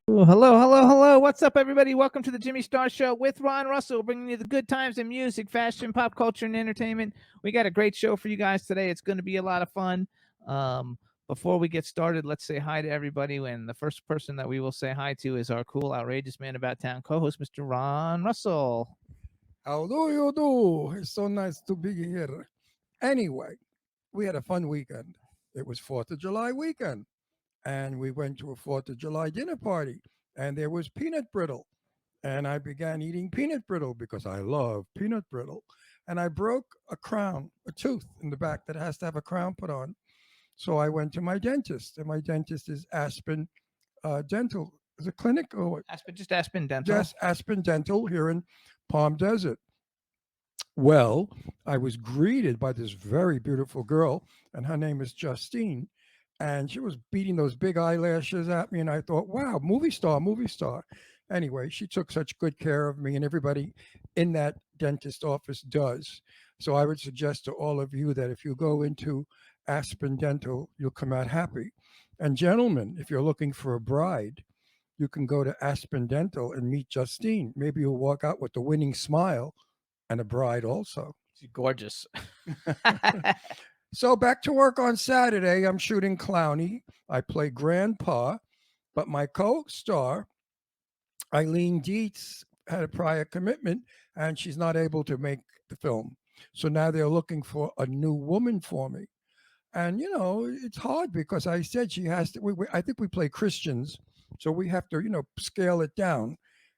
Hello. What's up, everybody? Welcome to the Jimmy Star Show with Ron Russell, bringing you the good times in music, fashion, pop culture, and entertainment. We got a great show for you guys today. It's going to be a lot of fun. Before we get started, let's say hi to everybody. And the first person that we will say hi to is our cool, outrageous man about town co-host, Mr. Ron Russell. How do you do? It's so nice to be here. Anyway, we had a fun weekend. It was 4th of July weekend. And we went to a 4th of July dinner party. And there was peanut brittle. And I began eating peanut brittle because I love peanut brittle. And I broke a tooth in the back that has to have a crown put on. So I went to my dentist. And my dentist is Aspen Dental. Is it clinic or what? Aspen Dental. Yes, Aspen Dental here in Palm Desert. Well, I was greeted by this very beautiful girl, and her name is Justine. And she was beating those big eyelashes at me, and I thought, wow, movie star. Anyway, she took such good care of me, and everybody in that dentist office does. So I would suggest to all of you that if you go into Aspen Dental, you'll come out happy. And gentlemen, if you're looking for a bride, you can go to Aspen Dental and meet Justine. Maybe you'll walk out with the winning smile and a bride also. She's gorgeous. So back to work on Saturday. I'm shooting Clowney. I play Grandpa, but my co-star, Eileen Dietz, had a prior commitment, and she's not able to make the film. So now they're looking for a new woman for me. And, you know, it's hard because I said she has to, I think we play Christians, so we have to, scale it down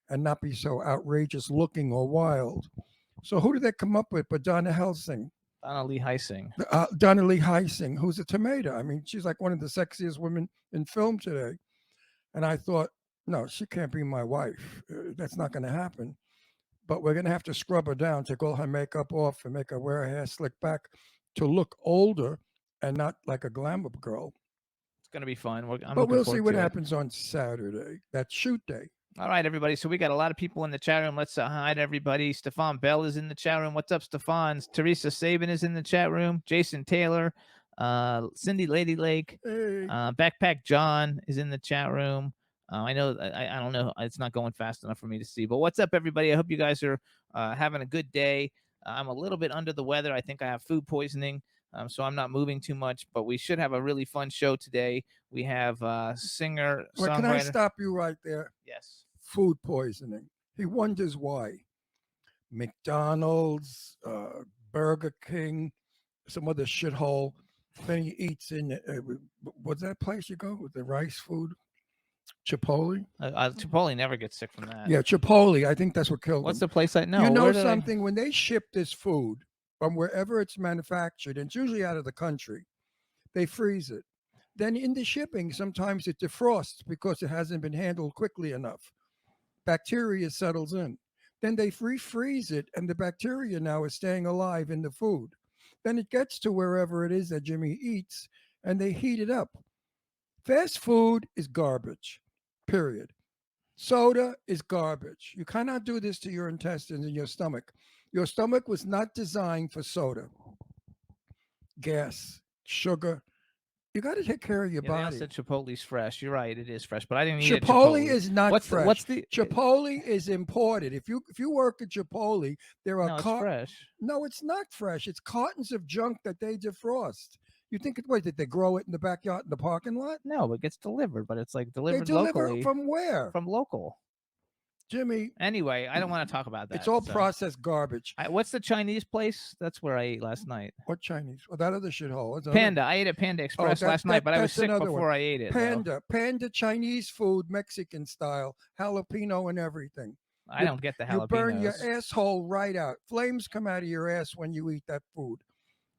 and not be so outrageous looking or wild. So who did they come up with but Donna Helsing? Donna Lee Heising. Donna Lee Heising, who's a tomato. I mean, she's like one of the sexiest women in film today. And I thought, no, she can't be my wife. That's not going to happen. But we're going to have to scrub her down, take all her makeup off and make her wear her hair slicked back to look older and not like a glamour girl. It's going to be fun. But we'll see what happens on Saturday. That's shoot day. All right, everybody. So we got a lot of people in the chat room. Let's hi to everybody. Stefan Bell is in the chat room. What's up, Stefan? Teresa Sabin is in the chat room. Jason Taylor, Cindy Lady Lake, hey. Backpack John is in the chat room. I know, I don't know. It's not going fast enough for me to see. But what's up, everybody? I hope you guys are having a good day. I'm a little bit under the weather. I think I have food poisoning. So I'm not moving too much, but we should have a really fun show today. We have singer, songwriter. Can I stop you right there? Yes. Food poisoning. He wonders why. McDonald's, Burger King, some other shithole. Then he eats in, what's that place you go with the rice food? Chipotle? Chipotle never gets sick from that. Yeah, Chipotle. I think that's what killed What's him. the place I know? You know something? When they ship this food from wherever it's manufactured, and it's usually out of the country, they freeze it. Then in the shipping, sometimes it defrosts because it hasn't been handled quickly enough. Bacteria settles in. Then they refreeze it, and the bacteria now is staying alive in the food. Then it gets to wherever it is that Jimmy eats, and they heat it up. Fast food is garbage, period. Soda is garbage. You cannot do this to your intestines and your stomach. Your stomach was not designed for soda, gas, sugar. You got to take care of your body. They said Chipotle's fresh. You're right, it is fresh, but I didn't eat Chipotle. Chipotle Is not fresh. The Chipotle is imported. If you work at Chipotle, there are it's fresh. No, it's not fresh. It's cartons of junk that they defrost. You think did they grow it in the backyard in the parking lot? No, it gets delivered, but it's like delivered locally. From where? From local. Jimmy. Anyway, I don't want to talk about that. It's all processed garbage. What's the Chinese place? That's where I ate last night. What Chinese? Well, that other shithole. Panda. I ate at Panda Express last night, but I was sick before I ate it. Panda Chinese food, Mexican style, jalapeno and everything. I don't get the jalapenos. You burn your asshole right out. Flames come out of your ass when you eat that food.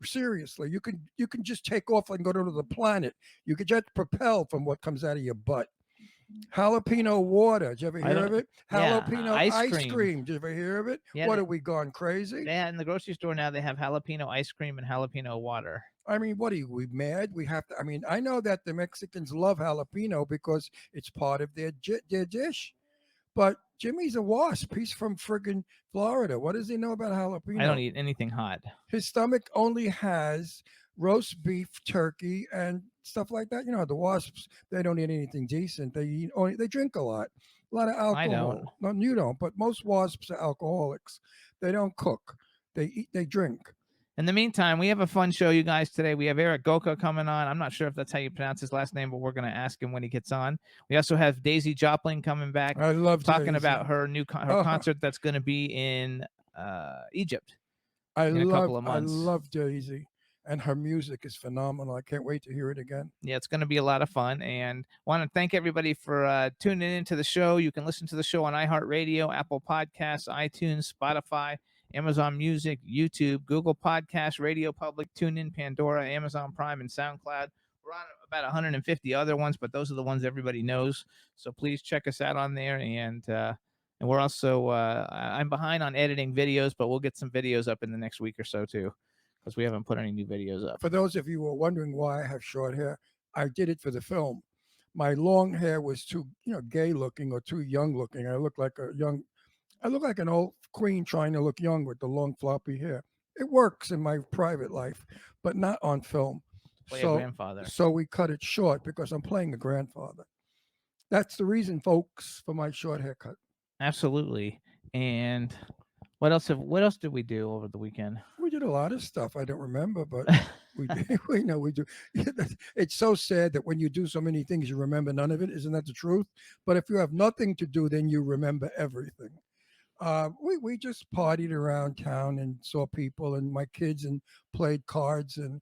Seriously, you can just take off and go to the planet. You could just propel from what comes out of your butt. Jalapeno water. Did you ever hear of it? Jalapeno ice cream. Did you ever hear of it? Yeah, what, are we gone crazy? Yeah, in the grocery store now they have jalapeno ice cream and jalapeno water. I mean, what are we mad? We have to. I mean, I know that the Mexicans love jalapeno because it's part of their dish. But Jimmy's a wasp. He's from friggin' Florida. What does he know about jalapeno? I don't eat anything hot. His stomach only has roast beef, turkey, and stuff like that. You know, the wasps, they don't eat anything decent. They drink a lot of I don't. alcohol. No, you don't, but most wasps are alcoholics. They don't cook. They eat. They drink. In the meantime, we have a fun show, you guys, today. We have Erik Goca coming on. I'm not sure if that's how you pronounce his last name, but we're going to ask him when he gets on. We also have Daisy Jopling coming back, I love talking Daisy. about her concert that's going to be in Egypt in a couple of months. I love Daisy, and her music is phenomenal. I can't wait to hear it again. Yeah, it's going to be a lot of fun, and want to thank everybody for tuning into the show. You can listen to the show on iHeartRadio, Apple Podcasts, iTunes, Spotify, Amazon Music, YouTube, Google Podcasts, Radio Public, TuneIn, Pandora, Amazon Prime, and SoundCloud. We're on about 150 other ones, but those are the ones everybody knows. So please check us out on there. And we're also I'm behind on editing videos, but we'll get some videos up in the next week or so too, because we haven't put any new videos up. For those of you who are wondering why I have short hair, I did it for the film. My long hair was too, gay looking or too young looking. I look like an old queen trying to look young with the long floppy hair. It works in my private life, but not on film. Play a grandfather. So we cut it short because I'm playing a grandfather. That's the reason, folks, for my short haircut. Absolutely. And what else did we do over the weekend? We did a lot of stuff. I don't remember, but we do. We know we do. It's so sad that when you do so many things, you remember none of it. Isn't that the truth? But if you have nothing to do, then you remember everything. We just partied around town and saw people and my kids and played cards and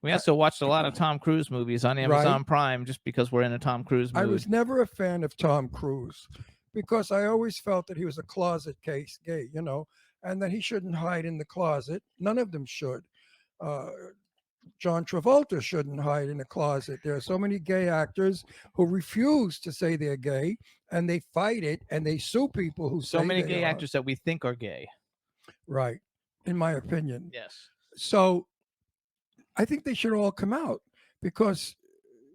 we also watched a lot of Tom Cruise movies on Amazon Prime just because we're in a Tom Cruise movie. I was never a fan of Tom Cruise because I always felt that he was a closet case gay, and that he shouldn't hide in the closet. None of them should. John Travolta shouldn't hide in a closet. There are so many gay actors who refuse to say they're gay, and they fight it, and they sue people who say so many gay actors that we think are gay. Right, in my opinion. Yes. So I think they should all come out because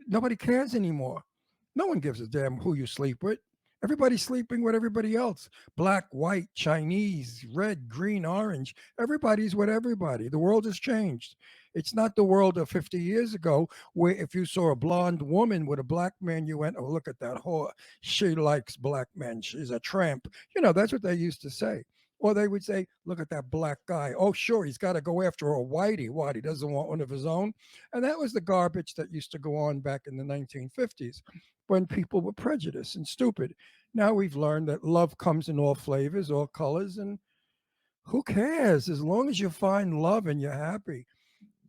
nobody cares anymore. No one gives a damn who you sleep with. Everybody's sleeping with everybody else. Black, white, Chinese, red, green, orange. Everybody's with everybody. The world has changed. It's not the world of 50 years ago where if you saw a blonde woman with a black man, you went, oh, look at that whore. She likes black men. She's a tramp. That's what they used to say. Or they would say, look at that black guy. Oh, sure, he's got to go after a whitey. What, he doesn't want one of his own? And that was the garbage that used to go on back in the 1950s when people were prejudiced and stupid. Now we've learned that love comes in all flavors, all colors, and who cares? As long as you find love and you're happy.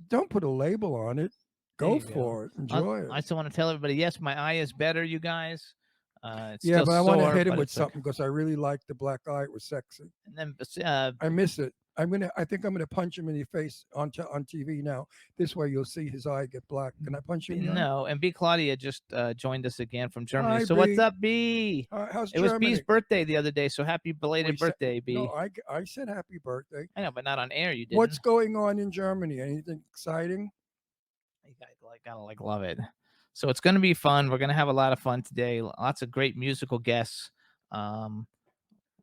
Don't put a label on it. Go for it. Enjoy it. I still want to tell everybody, yes, my eye is better, you guys. Yeah, but I want to hit him with something because I really like the black eye. It was sexy. And then I miss it. I think I'm gonna punch him in the face on TV now. This way you'll see his eye get black. Can I punch you? No. And B Claudia just joined us again from Germany. Hi, so B. What's up, B? How's it Germany? Was B's birthday the other day, so happy belated birthday, B. No, I said happy birthday. I know, but not on air. You didn't. What's going on in Germany? Anything exciting? You gotta love it. So it's gonna be fun. We're gonna have a lot of fun today. Lots of great musical guests.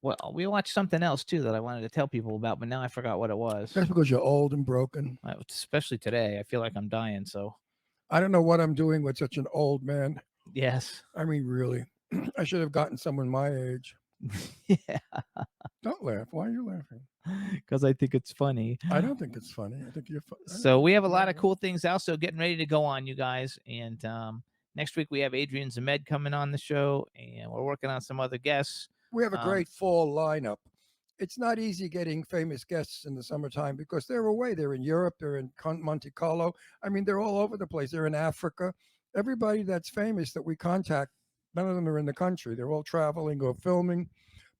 Well, we watched something else too that I wanted to tell people about, but now I forgot what it was. That's because you're old and broken. Especially today. I feel like I'm dying. So I don't know what I'm doing with such an old man. Yes. I mean, really. I should have gotten someone my age. Yeah. Don't laugh. Why are you laughing? Because I think it's funny. I don't think it's funny. I think you're funny. So we have a lot of cool things also getting ready to go on, you guys. And next week we have Adrian Zamed coming on the show, and we're working on some other guests. We have a great fall lineup. It's not easy getting famous guests in the summertime because they're away. They're in Europe. They're in Monte Carlo. I mean, they're all over the place. They're in Africa. Everybody that's famous that we contact, none of them are in the country. They're all traveling or filming.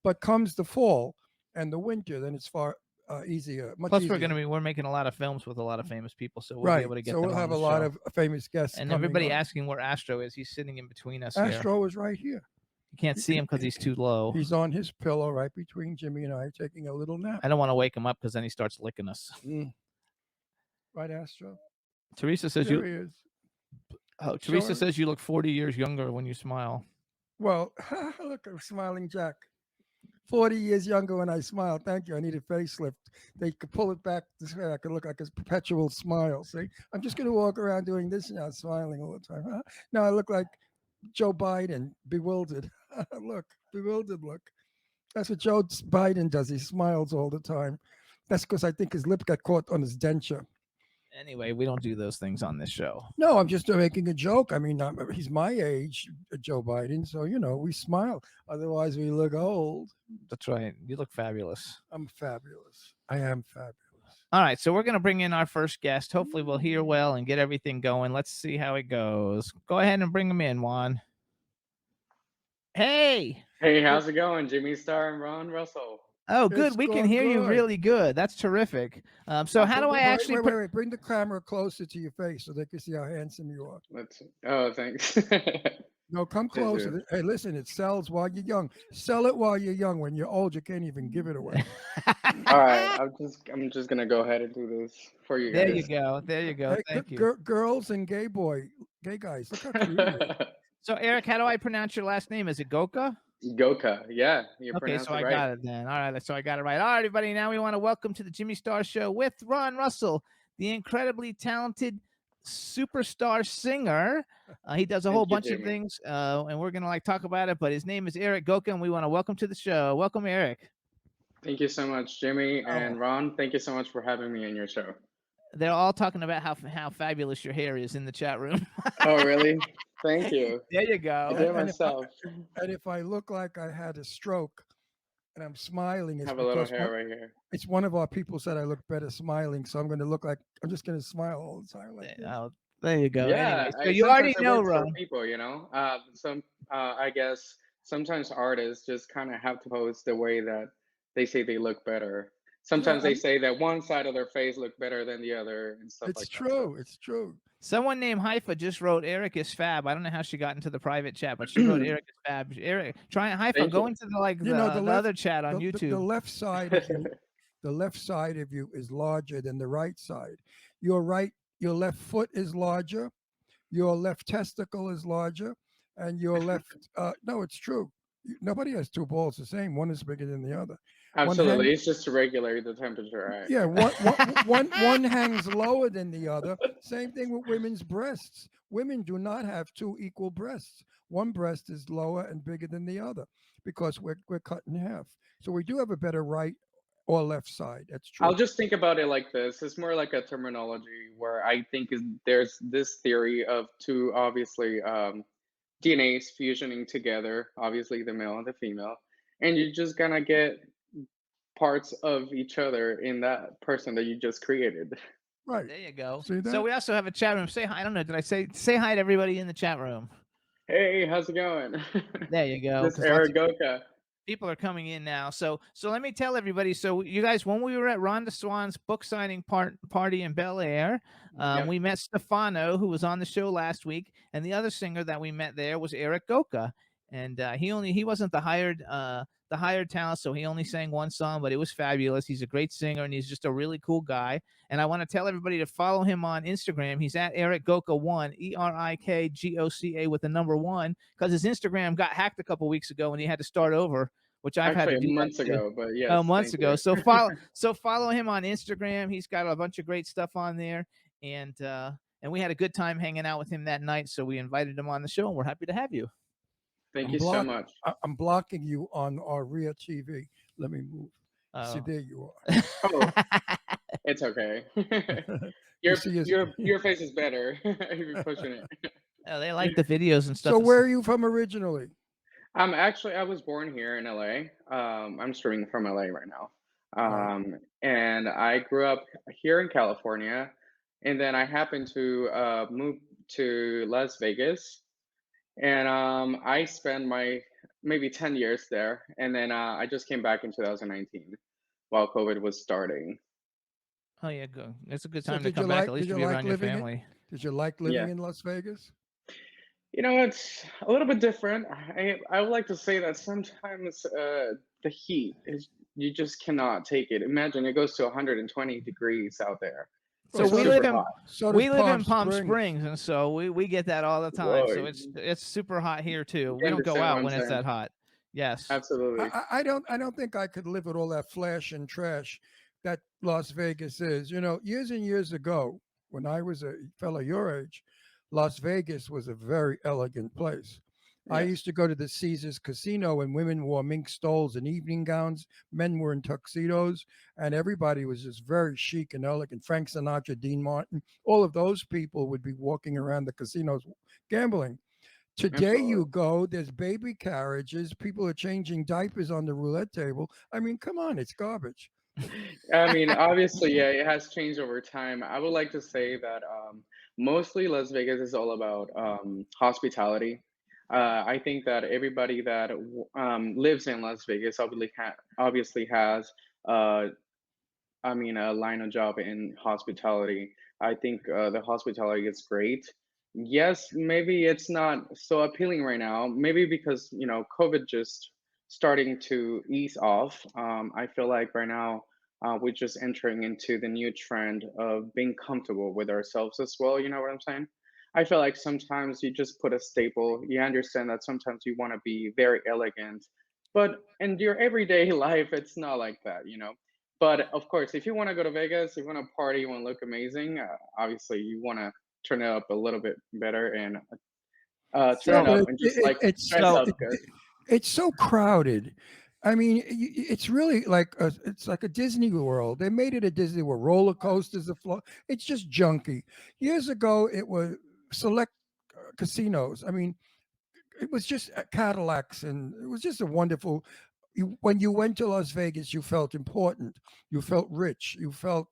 But comes the fall and the winter, then it's far easier. Plus, easier. we're making a lot of films with a lot of famous people, so we'll be able to get them on the show. So we'll have a lot of famous guests. And everybody asking where Astro is. He's sitting in between us. Astro is right here. You can't see him because he's too low. He's on his pillow right between Jimmy and I, taking a little nap. I don't want to wake him up because then he starts licking us. Right, Astro? Teresa says There he is. Oh, Teresa says you look 40 years younger when you smile. Well, look, I'm smiling Jack. 40 years younger when I smile. Thank you. I need a facelift. They could pull it back this way. I could look like a perpetual smile. See, I'm just going to walk around doing this now, smiling all the time. Huh? Now I look like Joe Biden, bewildered. Look, bewildered look. That's what Joe Biden does. He smiles all the time. That's because I think his lip got caught on his denture. Anyway, we don't do those things on this show. No, I'm just making a joke. I mean, he's my age, Joe Biden. So, we smile. Otherwise, we look old. That's right. You look fabulous. I'm fabulous. I am fabulous. All right, so we're going to bring in our first guest. Hopefully we'll hear well and get everything going. Let's see how it goes. Go ahead and bring him in, Juan. Hey. Hey, how's it going? Jimmy Star and Ron Russell. Oh, good. It's We can going hear you good. really good. That's terrific. So how do I actually wait. Bring the camera closer to your face so they can see how handsome you are. Thanks. No, come closer. Hey, listen, it sells while you're young. Sell it while you're young. When you're old, you can't even give it away. All right, I'm just gonna go ahead and do this for you There guys. you go. There you go. Hey, Thank you. Girls and gay guys, look how cute you are. So Eric, how do I pronounce your last name? Is it Goca? Goca, yeah, you Okay, pronounced so it I right. got it then. All right, so I got it right. All right, everybody. Now we want to welcome to the Jimmy Star Show with Ron Russell, the incredibly talented superstar singer. He does a whole bunch of things, and we're gonna talk about it. But his name is Erik Goca, and we want to welcome to the show. Welcome, Eric. Thank you so much, Jimmy and Ron. Thank you so much for having me in your show. They're all talking about how fabulous your hair is in the chat room. Oh, really? Thank you. There you go. I did it myself. And if I look like I had a stroke and I'm smiling, it's have a little hair right here. It's one of our people said I look better smiling, so I'm going to look like I'm just going to smile all the time. Like this. There you go. Yeah, anyway, so you already know, Ron. People, I guess sometimes artists just kind of have to pose the way that they say they look better. Sometimes they say that one side of their face look better than the other and stuff like that. It's true. It's true. Someone named Haifa just wrote Eric is fab. I don't know how she got into the private chat, but she wrote Eric is fab. Eric, try Haifa. Go into the other chat on YouTube. The left side of you, the left side of you is larger than the right side. Your left foot is larger. Your left testicle is larger, and your left. No, it's true. Nobody has two balls the same. One is bigger than the other. Absolutely, it's just to regulate the temperature. Right? Yeah, one hangs lower than the other. Same thing with women's breasts. Women do not have two equal breasts. One breast is lower and bigger than the other because we're cut in half. So we do have a better right or left side. That's true. I'll just think about it like this. It's more like a terminology where I think there's this theory of two obviously DNAs fusioning together, obviously the male and the female, and you're just gonna get parts of each other in that person that you just created. Right. There you go. See that? So we also have a chat room. Say hi. I don't know. Did I say hi to everybody in the chat room? Hey, how's it going? There you go. This is Erik Goca. People are coming in now. So let me tell everybody. So you guys, when we were at Rhonda Swan's book signing party in Bel Air, we met Stefano, who was on the show last week, and the other singer that we met there was Erik Goca, and he wasn't the hired talent, so he only sang one song, but it was fabulous. He's a great singer, and he's just a really cool guy. And I want to tell everybody to follow him on Instagram. He's at Erik Goca 1, ErikGoca with the number 1, because his Instagram got hacked a couple weeks ago, and he had to start over, which I've had to do months ago. But yes, months ago. So follow him on Instagram. He's got a bunch of great stuff on there, and we had a good time hanging out with him that night. So we invited him on the show, and we're happy to have you. Thank you so much. I'm blocking you on our rear TV. Let me move. See, there you are. Oh, it's okay. Your face is better if you're pushing it. Oh, they like the videos and stuff. So where are you from originally? I was born here in LA. I'm streaming from LA right now. And I grew up here in California, and then I happened to move to Las Vegas. And I spent my maybe 10 years there, and then I just came back in 2019 while COVID was starting. Oh yeah, good. It's a good time to come back. At least to be around your family. Did you like living in Las Vegas? It's a little bit different. I would like to say that sometimes the heat is, you just cannot take it. Imagine it goes to 120 degrees out there. So we live in Palm Springs, and so we get that all the time. Whoa. So it's super hot here too. We don't go out when it's that hot. Yes. Absolutely. I don't think I could live with all that flash and trash that Las Vegas is. You know, years and years ago, when I was a fellow your age, Las Vegas was a very elegant place. I Yes. used to go to the Caesars Casino, and women wore mink stoles and evening gowns. Men were in tuxedos, and everybody was just very chic and elegant. Frank Sinatra, Dean Martin, all of those people would be walking around the casinos gambling. Today, you Absolutely. go, there's baby carriages, people are changing diapers on the roulette table. I mean, come on, it's garbage. I mean, obviously, yeah, it has changed over time. I would like to say that mostly Las Vegas is all about hospitality. I think that everybody that lives in Las Vegas obviously has uh, I mean, a line of job in hospitality. I think the hospitality is great. Yes, maybe it's not so appealing right now. Maybe because COVID just starting to ease off. I feel like right now we're just entering into the new trend of being comfortable with ourselves as well. You know what I'm saying? I feel like sometimes you just put a staple. You understand that sometimes you want to be very elegant, but in your everyday life, it's not like that. But of course, if you want to go to Vegas, you want to party, you want to look amazing, obviously you want to turn it up a little bit better and turn Yeah, it So but up and just it, like it's dress so up good. it's so crowded. I mean, it's really like it's like a Disney World. They made it a Disney World. Roller coasters, the floor. It's just junky. Years ago, it was select casinos. I mean, it was just Cadillacs, and it was just a wonderful. When you went to Las Vegas, you felt important. You felt rich. You felt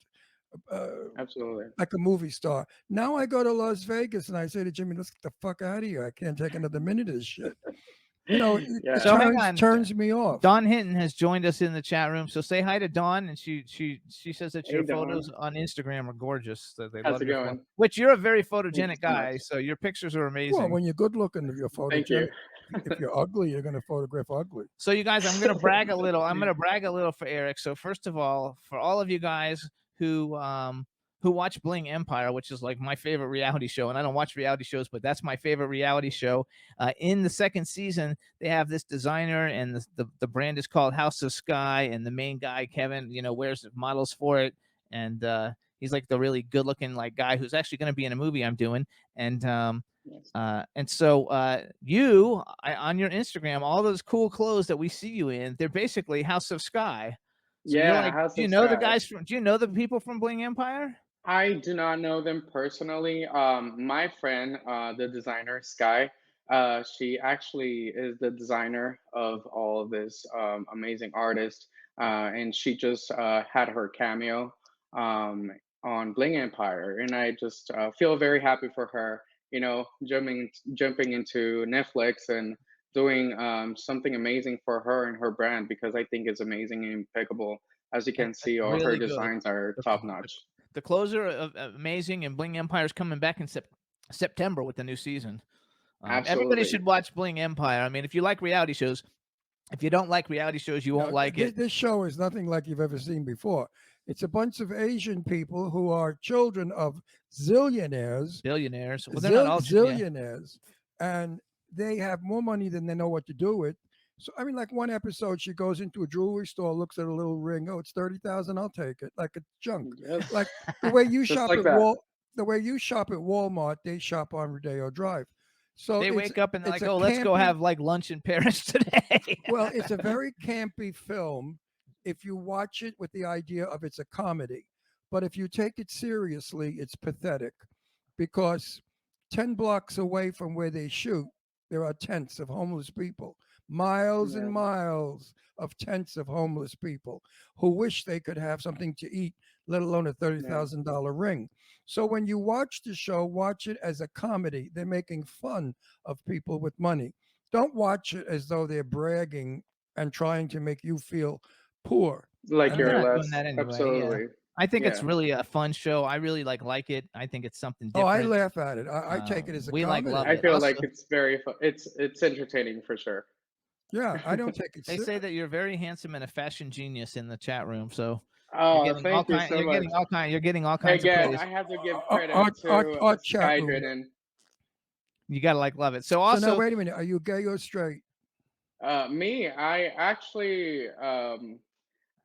uh, Absolutely. like a movie star. Now I go to Las Vegas and I say to Jimmy, "Let's get the fuck out of here. I can't take another minute of this shit." You know, it Yeah. so hang turns on. turns me off. Dawn Hinton has joined us in the chat room. So say hi to Dawn, and she says that Hey, your photos Dawn. on Instagram are gorgeous. That they How's love it your photo. going? Which you're a very Thank you photogenic so much. guy, so your pictures are Well, amazing. when you're good looking, you're Thank you. photogenic. If you're ugly, you're going to photograph ugly. So you guys, I'm gonna brag a little. I'm gonna brag a little for Eric. So first of all, for all of you guys who watch Bling Empire, which is like my favorite reality show, and I don't watch reality shows, but that's my favorite reality show. In the second season, they have this designer, and the brand is called House of Sky, and the main guy Kevin, wears models for it, and he's like the really good looking like guy who's actually going to be in a movie I'm doing, and Yes. on your Instagram, all those cool clothes that we see you in, they're basically House of Sky. So you're Yeah, like, House do you of know the Sky. guys from? Do you know the people from Bling Empire? I do not know them personally. My friend, the designer Sky, she actually is the designer of all of this amazing artists, and she just had her cameo um, on Bling Empire, and I just feel very happy for her. Jumping into Netflix and doing something amazing for her and her brand because I think it's amazing and impeccable. As you can That's see, all her really good. designs are The, top the, notch. the clothes are amazing, and Bling Empire is coming back in September with the new season. Everybody Absolutely. should watch Bling Empire. I mean, if you like reality shows, if you don't like reality shows, you won't No, like it. this show is nothing like you've ever seen before. It's a bunch of Asian people who are children of zillionaires, Billionaires. Well, they're not all. Yeah. zillionaires, and they have more money than they know what to do with. So I mean, like one episode, she goes into a jewelry store, looks at a little ring. Oh, it's 30,000. I'll take it. Like it's junk. Yes. Like the way you Just shop like at that. the way you shop at Walmart, they shop on Rodeo Drive. So They wake up and they're it's like, a "Oh, let's go campy. have like lunch in Paris today." Well, it's a very campy film if you watch it with the idea of it's a comedy. But if you take it seriously, it's pathetic because 10 blocks away from where they shoot, there are tents of homeless people, miles and Yeah. miles of tents of homeless people who wish they could have something to eat, let alone a Yeah. $30,000 ring. So when you watch the show, watch it as a comedy. They're making fun of people with money. Don't watch it as though they're bragging and trying to make you feel poor. Like And They're you're then, not doing less. that anyway. Yeah. Absolutely. I think it's Yeah. really a fun show. I really like it. I think it's something oh, I different. laugh at it. I take it as a We like love comedy. I it. feel like Also, it's very fun. It's entertaining for sure. Yeah, I don't take it they say that you're very handsome and a fashion genius in the chat room. So you're Oh, getting all thank you kind. so much. You're getting all kinds of Again, praise. I have to give credit to our chat Sky room. Driven. You gotta love it. So So now also, wait a minute. Are you gay or straight? Me, I actually,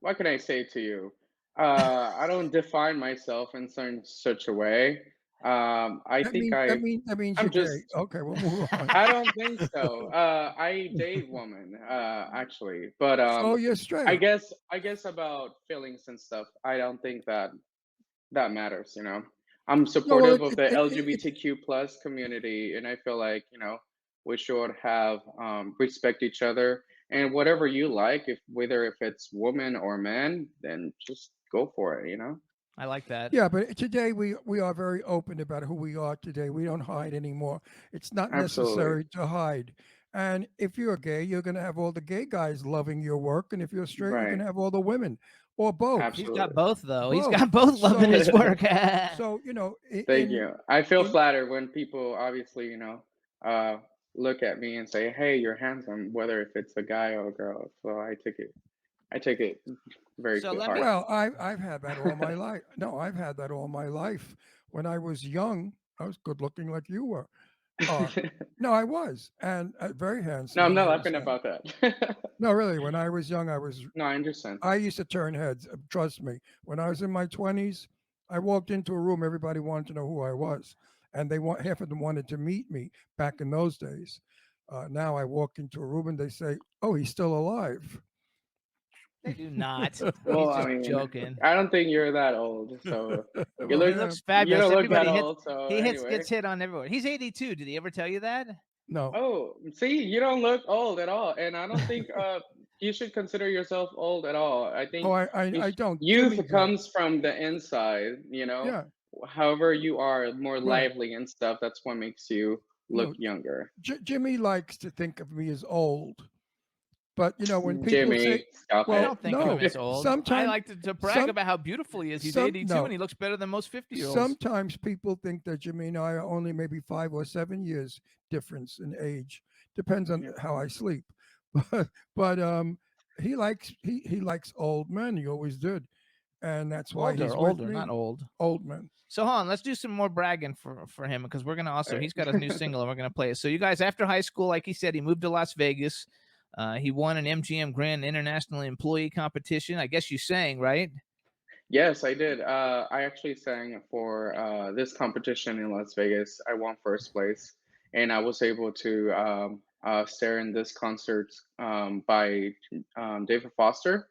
what can I say to you? I don't define myself in such a way. I think That means you're I'm gay. just, Okay, we'll move on. I don't think so. I date women, actually, but So you're I straight. guess, I guess about feelings and stuff. I don't think that that matters. You know, I'm No, well, supportive of the LGBTQ plus community, and I feel like we should have respect each other and whatever you like, if whether if it's woman or man, then just go for it. You know, I like that. yeah, but today we are very open about who we are today. We don't hide anymore. It's not absolutely necessary to hide. And if you're gay, you're going to have all the gay guys loving your work, and if you're straight, you're going right, to have all the women, or both. He's got absolutely. both though. He's Both. got both loving So his work. so Thank in you. I feel in flattered when people obviously, uh, look at me and say, "Hey, you're handsome," whether if it's a guy or a girl. So I take it very So to let heart. me. well, I've had that all my life. No, I've had that all my life. When I was young, I was good looking like you were. Uh, no, I was, and very No, handsome I'm when not I was laughing young. about that. No, really, when I was young, I was. No, I understand. I used to turn heads. Trust me. When I was in my 20s, I walked into a room. Everybody wanted to know who I was, and they want half of them wanted to meet me back in those days. Now I walk into a room and they say, "Oh, he's still alive." They do not. He's Well, I just mean, joking. I don't think you're that old, so you Well, He look yeah, looks you fabulous. don't look that Everybody hits. old. So He hits anyway. gets hit on everywhere. He's 82. Did he ever tell you that? no. Oh, see, you don't look old at all, and I don't think you should consider yourself old at all. I Oh, think I don't. youth Jimmy does. comes from the inside, Yeah, However you are more right. lively and stuff, that's what makes you look No, younger. Jimmy likes to think of me as old, but when people say, Jimmy, stop I "Well, don't it. think of him no," as old. I sometimes, like to brag some, about how beautiful he is. He's some, 82 and no, he looks better than most 50-year-olds. sometimes people think that Jimmy and I are only maybe 5 or 7 years difference in age. Depends on Yeah. how I sleep, but he likes old men. He always did, and that's why Older, he's with older, not me. old. Old men. So hold on, let's do some more bragging for him because we're gonna also All he's got a new right. single and we're gonna play it. So you guys, after high school, like he said, he moved to Las Vegas. He won an MGM Grand International Employee Competition. I guess you sang, right? Yes, I did. I actually sang for this competition in Las Vegas. I won first place, and I was able to stare in this concert by David Foster.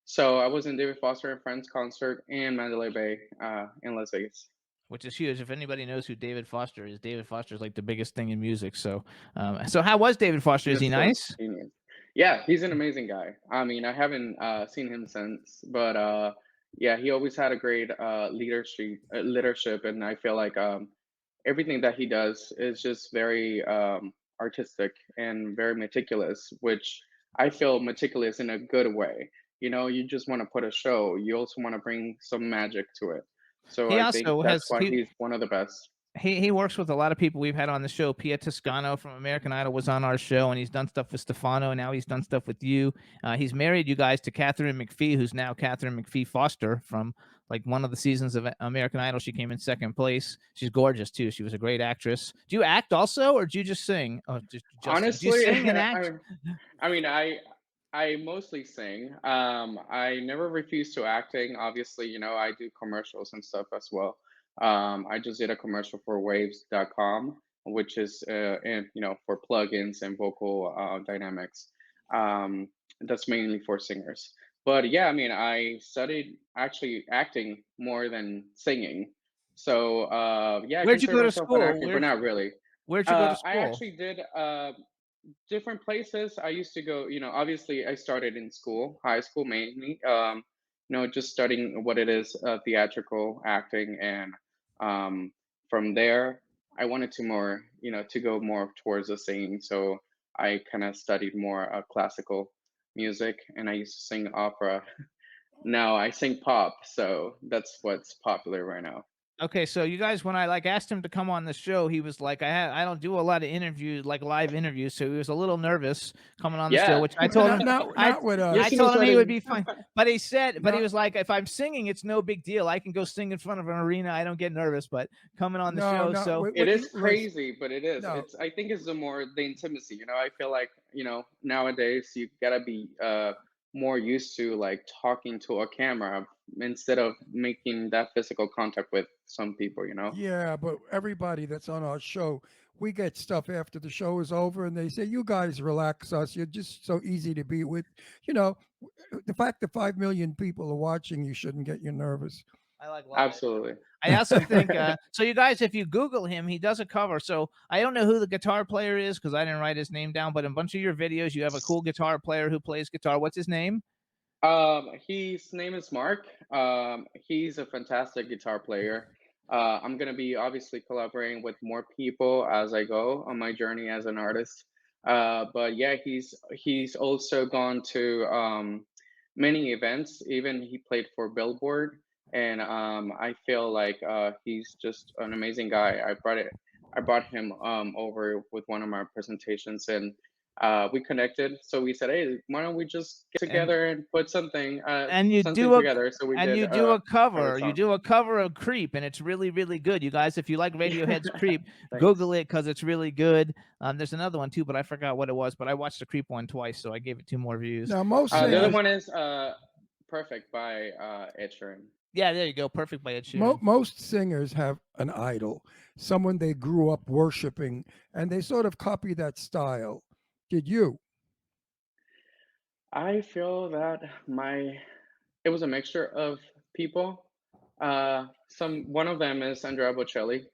So I was in David Foster and Friends concert in Mandalay Bay in Las Vegas. Which is huge. If anybody knows who David Foster is, David Foster is like the biggest thing in music. So how was David Foster? Is he That's a nice? genius. Yeah, he's an amazing guy. I mean, I haven't seen him since, but yeah, he always had a great leadership, and I feel like everything that he does is just very artistic and very meticulous, which I feel meticulous in a good way. You just want to put a show. You also want to bring some magic to it. So He I think also that's has why he's one of the best. he works with a lot of people we've had on the show. Pia Toscano from American Idol was on our show, and he's done stuff with Stefano, and now he's done stuff with you. He's married you guys to Catherine McPhee, who's now Catherine McPhee Foster from like one of the seasons of American Idol. She came in second place. She's gorgeous too. She was a great actress. Do you act also, or do you just sing? Oh, just sing. Do you Honestly, sing and act? I mean, I mostly sing. I never refuse to acting. Obviously, I do commercials and stuff as well. I just did a commercial for waves.com, which is for plugins and vocal dynamics. Um, that's mainly for singers. But yeah, I mean, I studied actually acting more than singing. So yeah, I Where'd you consider go to myself an school? actor, but not really. Where'd you go to I school? actually did different places. I used to go, obviously I started in school, high school mainly, just studying what it is, theatrical acting. And um, from there, I wanted to to go more towards the singing. So I kind of studied more classical music, and I used to sing opera. Now I sing pop. So that's what's popular right now. Okay, so you guys, when I asked him to come on the show, he was like, I don't do a lot of interviews, like live interviews, so he was a little nervous coming on the show, Yeah. which I told him Not with You I us. see me told him he would sweating. be fine. But he said, but he No, was like, if I'm singing, it's no big deal. I can go sing in front of an arena. I don't get nervous, but coming on the no, show, no. so It is Listen, crazy, but it is. no. I think it's the intimacy. I feel like, nowadays you gotta be more used to like talking to a camera instead of making that physical contact with some people. Yeah, but everybody that's on our show, we get stuff after the show is over, and they say, "You guys relax us. You're just so easy to be with." You know, the fact that 5 million people are watching, you shouldn't get you nervous. I love it. Absolutely. I also think so. You guys, if you Google him, he does a cover. So I don't know who the guitar player is because I didn't write his name down. But in a bunch of your videos, you have a cool guitar player who plays guitar. What's his name? His name is Mark. He's a fantastic guitar player. I'm gonna be obviously collaborating with more people as I go on my journey as an artist. But yeah, he's also gone to many events. Even he played for Billboard, and I feel like he's just an amazing guy. I brought him over with one of my presentations, and we connected. So we said, "Hey, why don't we just get And together and put something and you something do a together?" So we and did you do a cover cover. You song. do a cover of Creep, and it's really, really good. You guys, if you like Radiohead's Creep, Thanks. Google it because it's really good. There's another one too, but I forgot what it was. But I watched the Creep one twice, so I gave it 2 more views. Now, most The other singers, one is "Perfect" by Ed Sheeran. Yeah, there you go. Perfect by Ed Sheeran. most singers have an idol, someone they grew up worshiping, and they sort of copy that style. Did you? I feel that it was a mixture of people. Some One of them is Andrea Bocelli.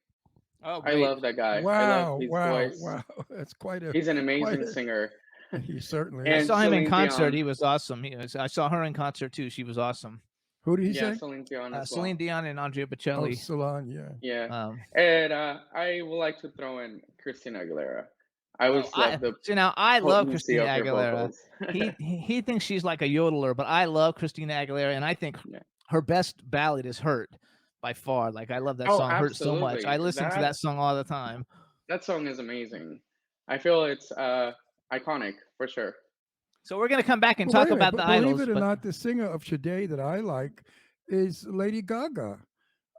Oh, I great. love that guy. I love Wow, his wow, voice. wow! That's quite a He's an quite amazing a. singer. He certainly I And is. saw him in Celine concert. Dion. He was awesome. I saw her in concert too. She was awesome. Who did he Yeah, say? Celine Dion as Celine well. Dion and Andrea Oh, Bocelli. Salon. Yeah. Yeah. Um, And I would like to throw in Christina Aguilera. I always I love the see now. I love potency Christina of her Aguilera. vocals. He thinks she's like a yodeler, but I love Christina Aguilera, and I think Yeah. her best ballad is "Hurt" by far. Like I love that Oh, song "Hurt" so much. I absolutely. listen to that song all the time. That song is amazing. I feel it's iconic for sure. So we're gonna come back and Well, talk wait a minute. about But the believe idols, it or but not, the singer of today that I like is Lady Gaga.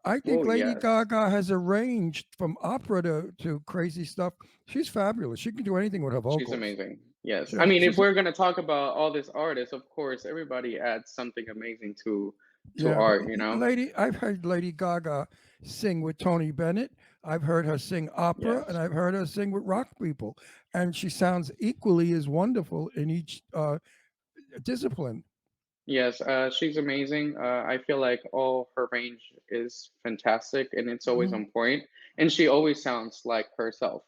I think Oh Lady yes, Gaga has a range from opera to crazy stuff. She's fabulous. She can do anything with her she's vocals. amazing. Yes, I Yeah, mean, if she's we're gonna talk about all these artists, of course, everybody adds something amazing to yeah. But art. I've heard Lady Gaga sing with Tony Bennett. I've heard her sing opera, and Yes, I've heard her sing with rock people, and she sounds equally as wonderful in each discipline. yes, she's amazing. I feel like all her range is fantastic, and it's always Mhm. on point, and she always sounds like herself.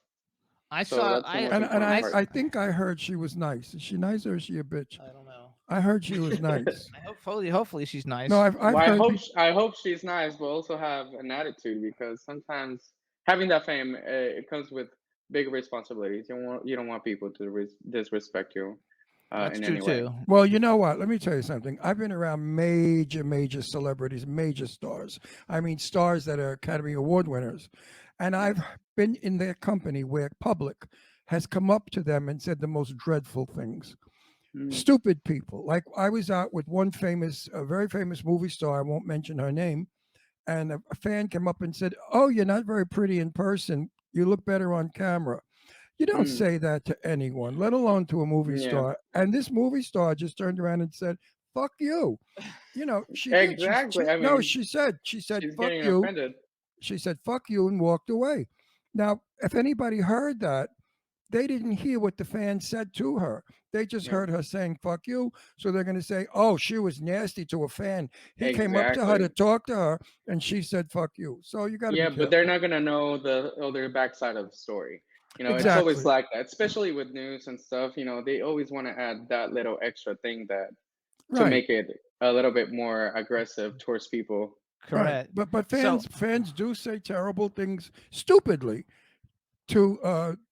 I So saw that's the I most And important I part. I think I heard she was nice. Is she nice or is she a bitch? I don't know. I heard she was nice. Hopefully she's No, nice. I've Well, I heard hope people. I hope she's nice, but also have an attitude because sometimes having that fame it comes with big responsibilities. You don't want people to disrespect you That's in true any way. too. Well, you know what? Let me tell you something. I've been around major celebrities, major stars. I mean, stars that are Academy Award winners. And I've been in their company where public has come up to them and said the most dreadful things. Mm, Stupid people. Like I was out with one a very famous movie star. I won't mention her name. And a fan came up and said, "Oh, you're not very pretty in person. You look better on camera." You don't mm, say that to anyone, let alone to a movie yeah, star. And this movie star just turned around and said, "Fuck you." You know, she did. exactly. I No, mean, she said, she's "Fuck getting you." offended. She said, "Fuck you," and walked away. Now, if anybody heard that, they didn't hear what the fan said to her. They just Yeah, heard her saying "fuck you," so they're going to say, "Oh, she was nasty to a fan." He came up to her to exactly. talk to her, and she said "fuck you." So you got to be Yeah, but they're careful. not gonna know the other backside of the story. It's always Exactly. like that, especially with news and stuff. They always want to add that little extra thing that to Right. make it a little bit more aggressive towards people. Right. Correct. But So fans do say terrible things stupidly to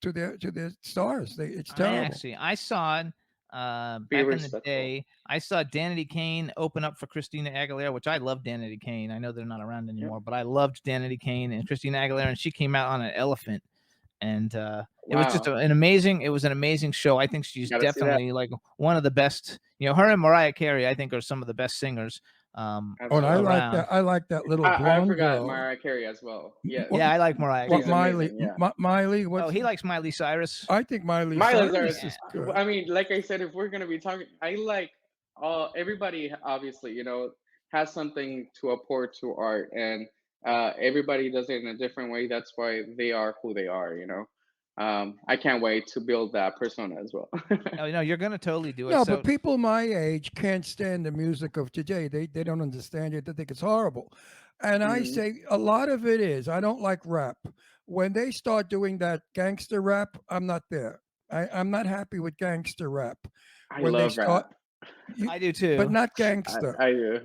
their stars. It's terrible. I saw Be back in the respectful. day. I saw Danity Kane open up for Christina Aguilera, which I love Danity Kane. I know they're not around anymore, but I loved Danity Kane and Christina Aguilera, and she came out on an elephant. And it was just Wow. an amazing show. I think she's Gotta see that. definitely like one of the best. You know, her and Mariah Carey, I think, are some of the best singers Oh, and Absolutely. around. I like that little I blonde forgot girl. Mariah Carey as well. Yes. What, Yeah, I like Mariah what She's Carey. Miley? amazing, yeah. Miley? Oh, What's? he likes Miley Cyrus. I think Miley Miley Cyrus Cyrus. is good. I mean, like I said, if we're gonna be talking, I like everybody. Obviously, has something to apport to art, and everybody does it in a different way. That's why they are who they are. I can't wait to build that persona as well. Oh, no, you're gonna totally do it. No, So but people my age can't stand the music of today. They don't understand it. They think it's horrible. And I Mhm. say a lot of it is. I don't like rap. When they start doing that gangster rap, I'm not there. I'm not happy with gangster rap. I When they love start, rap. I do but too. not gangster. I do.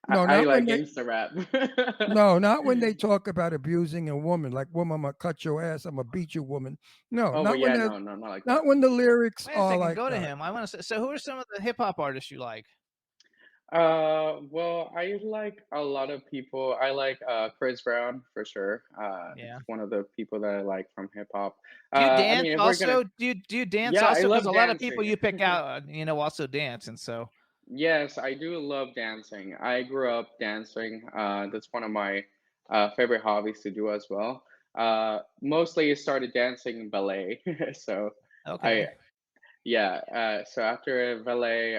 No, I not when like they. gangster rap. No, not when they talk about abusing a woman. Like, woman, I'm gonna cut your ass. I'm gonna beat you, woman. No, Oh, not but when yeah, they're no, not like not that. when the lyrics Wait a are second, like go to that. him. I want to. So, who are some of the hip hop artists you like? Well, I like a lot of people. I like Chris Brown for sure. Yeah. It's one of the people that I like from hip hop. Do you I dance mean, if we're gonna, also? Do you dance yeah, I also? Because love a lot of people dancing. you pick out, also dance, and so Yes, I do love dancing. I grew up dancing. That's one of my favorite hobbies to do as well. Mostly I started dancing ballet. So I, okay. yeah, so after ballet,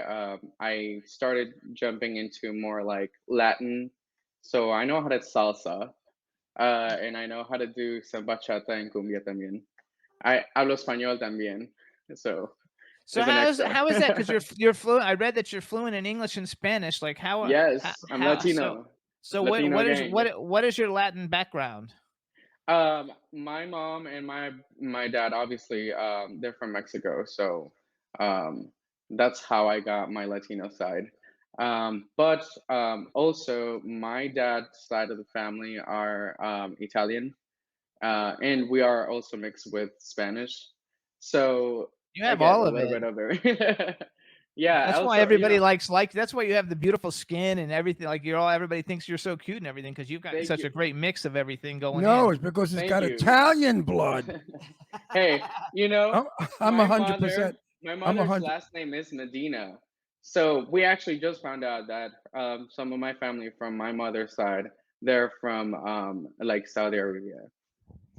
I started jumping into more like Latin. So I know how to salsa, and I know how to do some bachata and cumbia también. I hablo español también, so So it's an extra. how is that? Because you're fluent. I read that you're fluent in English and Spanish. Like Yes, I'm so Latino. what Latino is gang. what is your Latin background? My mom and my dad, obviously, they're from Mexico, so um, that's how I got my Latino side. But also, my dad's side of the family are Italian, and we are also mixed with Spanish. So You I have get all a of little it. bit of everything. Yeah, That's why also, everybody likes. That's why you have the beautiful skin and everything. Like everybody thinks you're so cute and everything because you've got thank such you, a great mix of everything going No, in. it's because it's thank got you. Italian blood. Hey, I'm I'm my 100%. my I'm mother's 100. last name is Medina. So we actually just found out that some of my family from my mother's side, they're from like Saudi Arabia.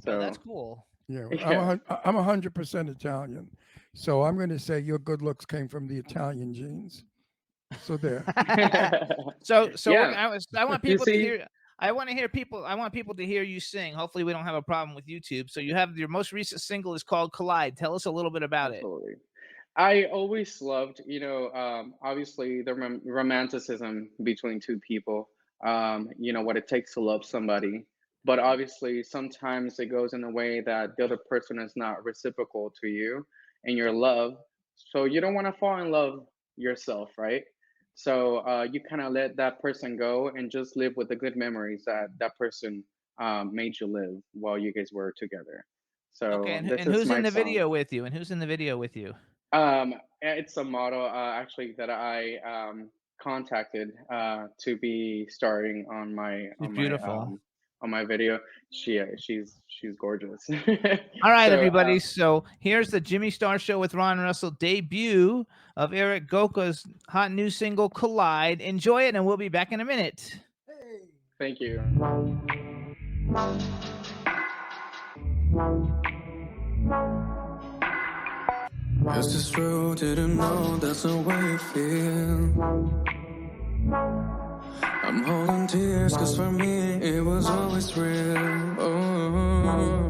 Oh, that's So cool. Yeah, yeah. I'm 100% Italian. So I'm going to say your good looks came from the Italian genes. So there. So Yeah, I want you people to see, hear. I want people to hear you sing. Hopefully, we don't have a problem with YouTube. So you have your most recent single is called Collide. Tell us a little bit about it. absolutely. I always loved, obviously the romanticism between two people, what it takes to love somebody. But obviously, sometimes it goes in a way that the other person is not reciprocal to you and your love. So you don't want to fall in love yourself, right? So you kind of let that person go and just live with the good memories that that person made you live while you guys were together. Okay, So this and is who's in my the song. video with you? And who's in the video with you? It's a model actually that I contacted to be starring She's beautiful. on my video. She's gorgeous. All right, So everybody. So here's the Jimmy Star Show with Ron Russell debut of Erik Goca's hot new single Collide. Enjoy it, and we'll be back in a minute. thank you. Is this true? Didn't know that's the way you feel. I'm holding tears, cause for me it was always real. Oh.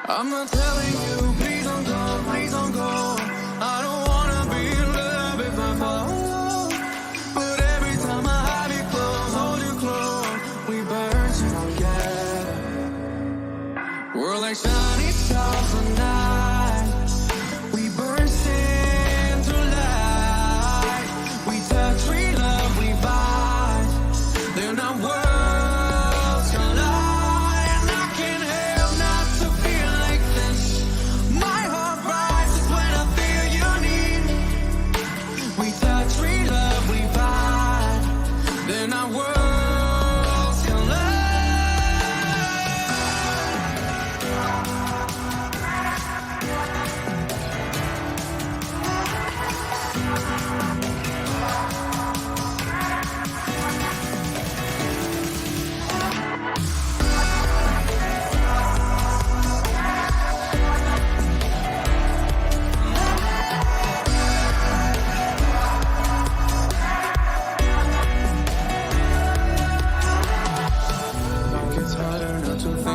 I'm not telling you, please don't go, please don't go. I don't wanna be in love if I fall. But every time I have you close, hold you close, we burn together. We're like shiny stars tonight. We burst into light. We touch, we love, we vibe. They're not worlds collide. And I can't help not to feel like this. My heart rises when I feel you.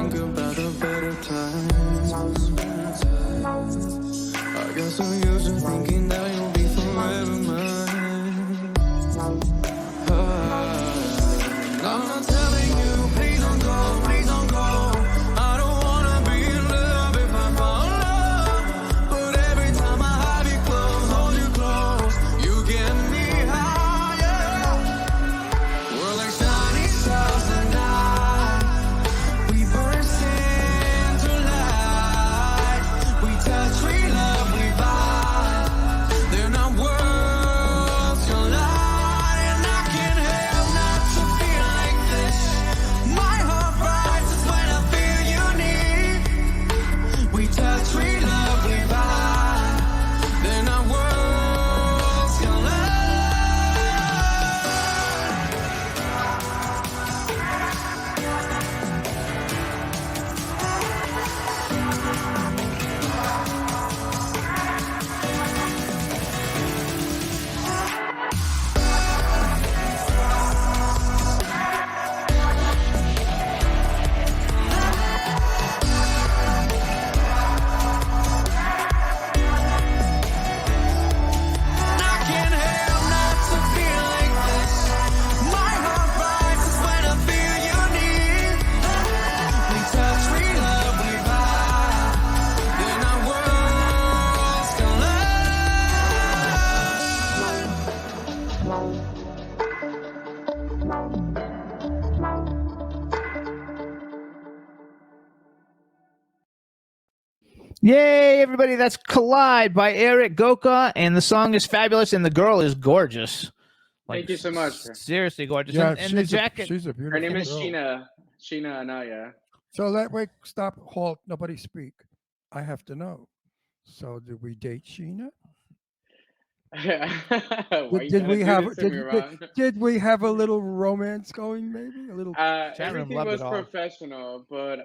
think about the better times. I guess I'm used to thinking that you'll be forever mine. I'm not telling you, please don't go, please don't go. I don't wanna be in love if I fall in love. But every time I have you close, hold you close, you get me higher. We're like shining stars tonight. We burst into light. We touch, we love, we vibe. They're not worlds collide, and I can't help not to feel like this. My heart rises when I feel you need. We touch, we love, we vibe. They're not worlds collide. I can't help not to feel like this. My heart rises when I feel you need. We touch, we love, we vibe. They're not worlds Yay, everybody! That's "Collide" by Erik Goca, and the song is fabulous, and the girl is gorgeous. Thank you so much. Seriously gorgeous. Yeah, and the she's a- jacket. she's a Her beautiful name is girl. Sheena Anaya. So that way, stop, halt, nobody speak. I have to know. So did we date Sheena? Why you Did gotta we do have this to me, Ron? did we have a little romance going? Maybe a little. Chat room Everything loved was it all. professional, but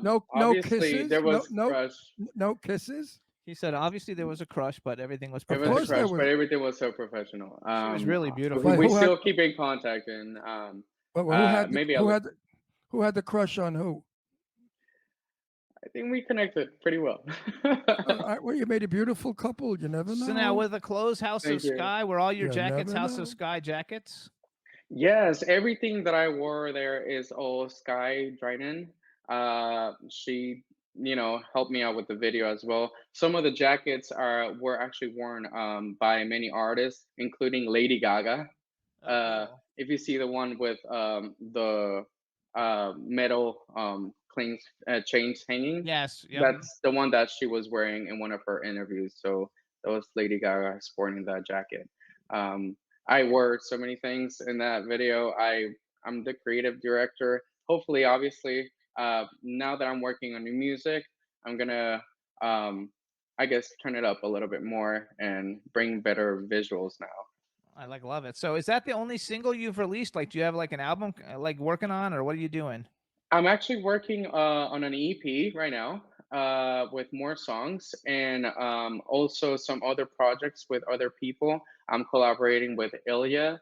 No obviously kisses? there was No crush. no kisses. He said, obviously there was a crush, but everything was It was course a professional. there crush, was. but everything was so professional. She was really beautiful. But We who had- still keep in contact, and But who had the, maybe who I had the, who had the crush on who? think we connected pretty well. Well, you made a beautiful couple. You never know. So now with the clothes House Thank of you. Sky, were all your You jackets never House know. of Sky jackets? Yes, everything that I wore there is all Sky Dryden. She, helped me out with the video as well. Some of the jackets were actually worn by many artists, including Lady Gaga. Oh, cool. If you see the one with the metal chains hanging, Yes. Yep. that's the one that she was wearing in one of her interviews. So that was Lady Gaga sporting that jacket. I wore so many things in that video. I'm the creative director. Hopefully, obviously, now that I'm working on new music, I'm gonna, I guess, turn it up a little bit more and bring better visuals now. I love it. So is that the only single you've released? Like, do you have like an album like working on, or what are you doing? I'm actually working on an EP right now with more songs and also some other projects with other people. I'm collaborating with Ilya.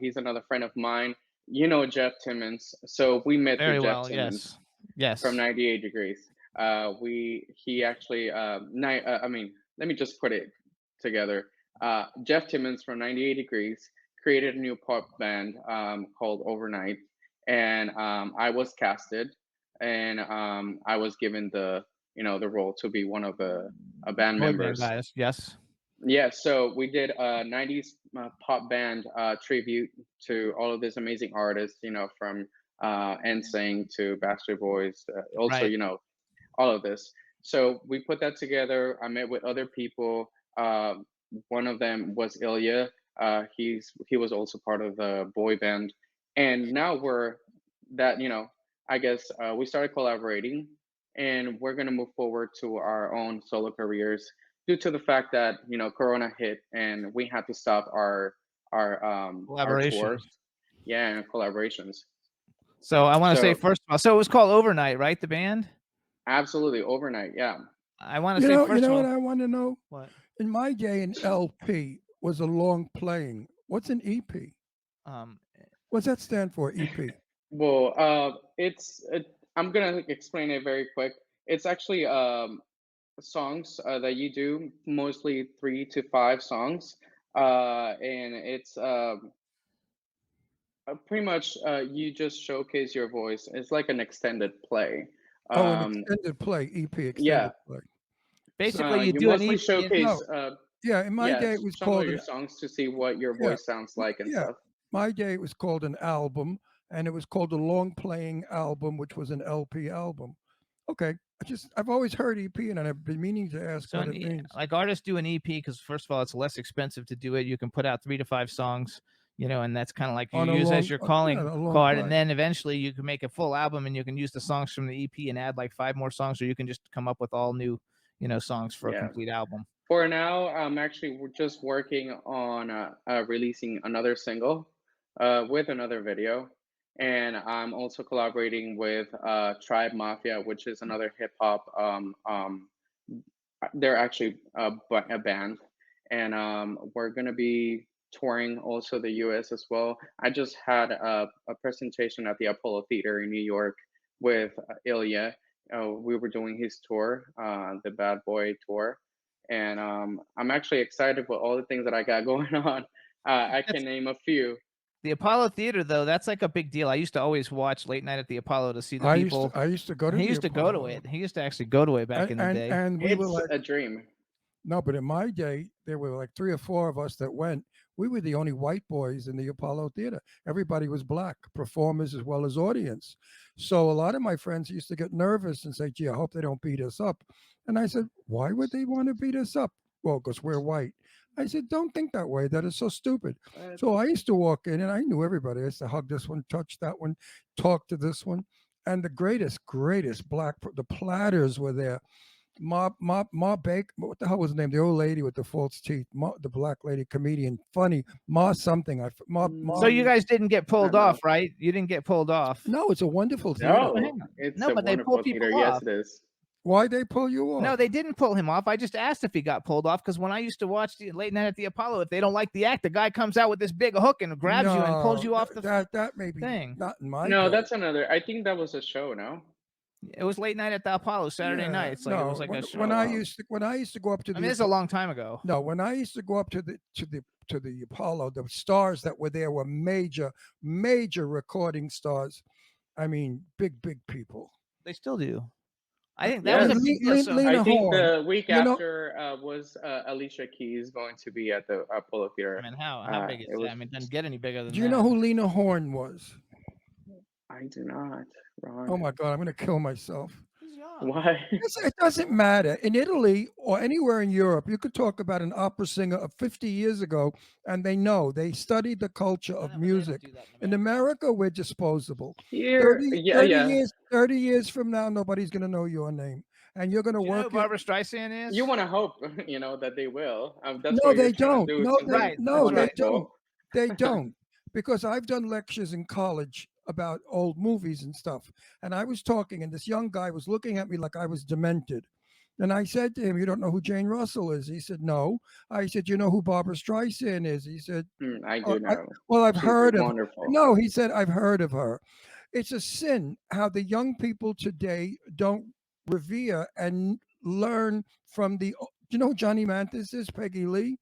He's another friend of mine. You know Jeff Timmons. So we met Very through Jeff well. Timmons Yes. from 98 Degrees. He actually, let me just put it together. Jeff Timmons from 98 Degrees created a new pop band called Overnight, and I was casted, and I was given the role to be one of the band Boy band members. guys. Yes. Yeah, so we did a 90s pop band tribute to all of these amazing artists, from NSYNC to Backstreet Boys, also, Right. all of this. So we put that together. I met with other people. One of them was Ilya. He was also part of the boy band, and now I guess we started collaborating, and we're gonna move forward to our own solo careers due to the fact that Corona hit and we had to stop our Collaboration. tours, yeah, and collaborations. So I want to say So first of all, so it was called Overnight, right? The band. absolutely Overnight, yeah. I want to You say know, first of what all, I want to know? what? In my day, an LP was a long playing. What's an EP? Um, What's that stand for? EP. Well, it's I'm gonna explain it very quick. It's actually songs that you do, mostly 3 to 5 songs, and it's pretty much you just showcase your voice. It's like an extended play. Oh, an Um, extended play, EP yeah, extended play. Basically, you you do an mostly EP. showcase, No, yeah, in my day it was some of called your an songs to see what your yeah, voice sounds like and yeah. stuff. My day it was called an album, and it was called a long playing album, which was an LP album. Okay, I've always heard EP, and I've been meaning to ask So what it means. like artists do an EP because first of all, it's less expensive to do it. You can put out 3 to 5 songs, and that's kind of like you On a use as long, your yeah, calling a long card, play. and then eventually you can make a full album, and you can use the songs from the EP and add like 5 more songs, or you can just come up with all new, songs for a Yeah. complete album. For now, I'm actually just working on releasing another single with another video. And I'm also collaborating with Tribe Mafia, which is another hip hop. They're actually a band. And we're going to be touring also the US as well. I just had a presentation at the Apollo Theater in New York with Ilya. We were doing his tour, the Bad Boy tour, and I'm actually excited with all the things that I got going on. I That's can name a few. the Apollo Theater, though. That's like a big deal. I used to always watch Late Night at the Apollo to see the people. I used to go to He the used to go to Apollo, it. He used to actually go to it back in the day. and we were It's like, a dream. no, but in my day, there were like 3 or 4 of us that went. We were the only white boys in the Apollo Theater. Everybody was black, performers as well as audience. So a lot of my friends used to get nervous and say, "Gee, I hope they don't beat us up." And I said, "Why would they want to beat us up?" Well, because we're white. I said, "Don't think that way. That is so stupid." So I used to walk in and I knew everybody. I used to hug this one, touch that one, talk to this one. And the greatest the Platters were there. Ma Baker, what the hell was her name? The old lady with the false teeth, the black lady comedian, funny Ma something. So you guys didn't get I pulled don't know. off, right? You didn't get pulled off. No, it's a wonderful theater. No, hang on. it's No, a but they pull wonderful people theater. Yes, off. it is. Why'd they pull you off? No, they didn't pull him off. I just asked if he got pulled off because when I used to watch the Late Night at the Apollo, if they don't like the act, the guy comes out with this big hook and grabs you and pulls you off the that may be thing. not in my No, day. that's another. I think that was a show. No. It was Late Night at the Apollo Saturday Yeah, night. It's like it was like when, a show. when Oh, I wow. used to go up to I the mean, it's a long time ago. no, when I used to go up to the Apollo, the stars that were there were major recording stars. I mean, big people. They still do. I think that was Yes. a big deal. So, Lena I think Horne. the week You know, after was Alicia Keys going to be at the Apollo I Theater. mean, how big is It that? was. I mean, it doesn't get any bigger than do you that. know who Lena Horne was? I do not, Ron. Oh my God, I'm going to kill myself. He's young. Why? It doesn't matter. In Italy or anywhere in Europe, you could talk about an opera singer of 50 years ago, and they studied the culture I know, of but they don't music. do that In America, we're disposable. Here, yeah, 30 yeah. years, 30 years from now, nobody's going to know your name, and you're going to Do you know who work it. Barbara Streisand is? You want to hope, that they will. That's No, what you're they trying to don't. do. No, Something Right, no, that's they right. don't. wonderful. They don't. Because I've done lectures in college about old movies and stuff. And I was talking, and this young guy was looking at me like I was demented. And I said to him, "You don't know who Jane Russell is?" He said, "No." I said, "You know who Barbara Streisand is?" He said, I "Oh, do know. well, I've She's heard of her." wonderful. No, he said, "I've heard of her." It's a sin how the young people today don't revere and learn from the. Do you know who Johnny Mathis is? Peggy Lee.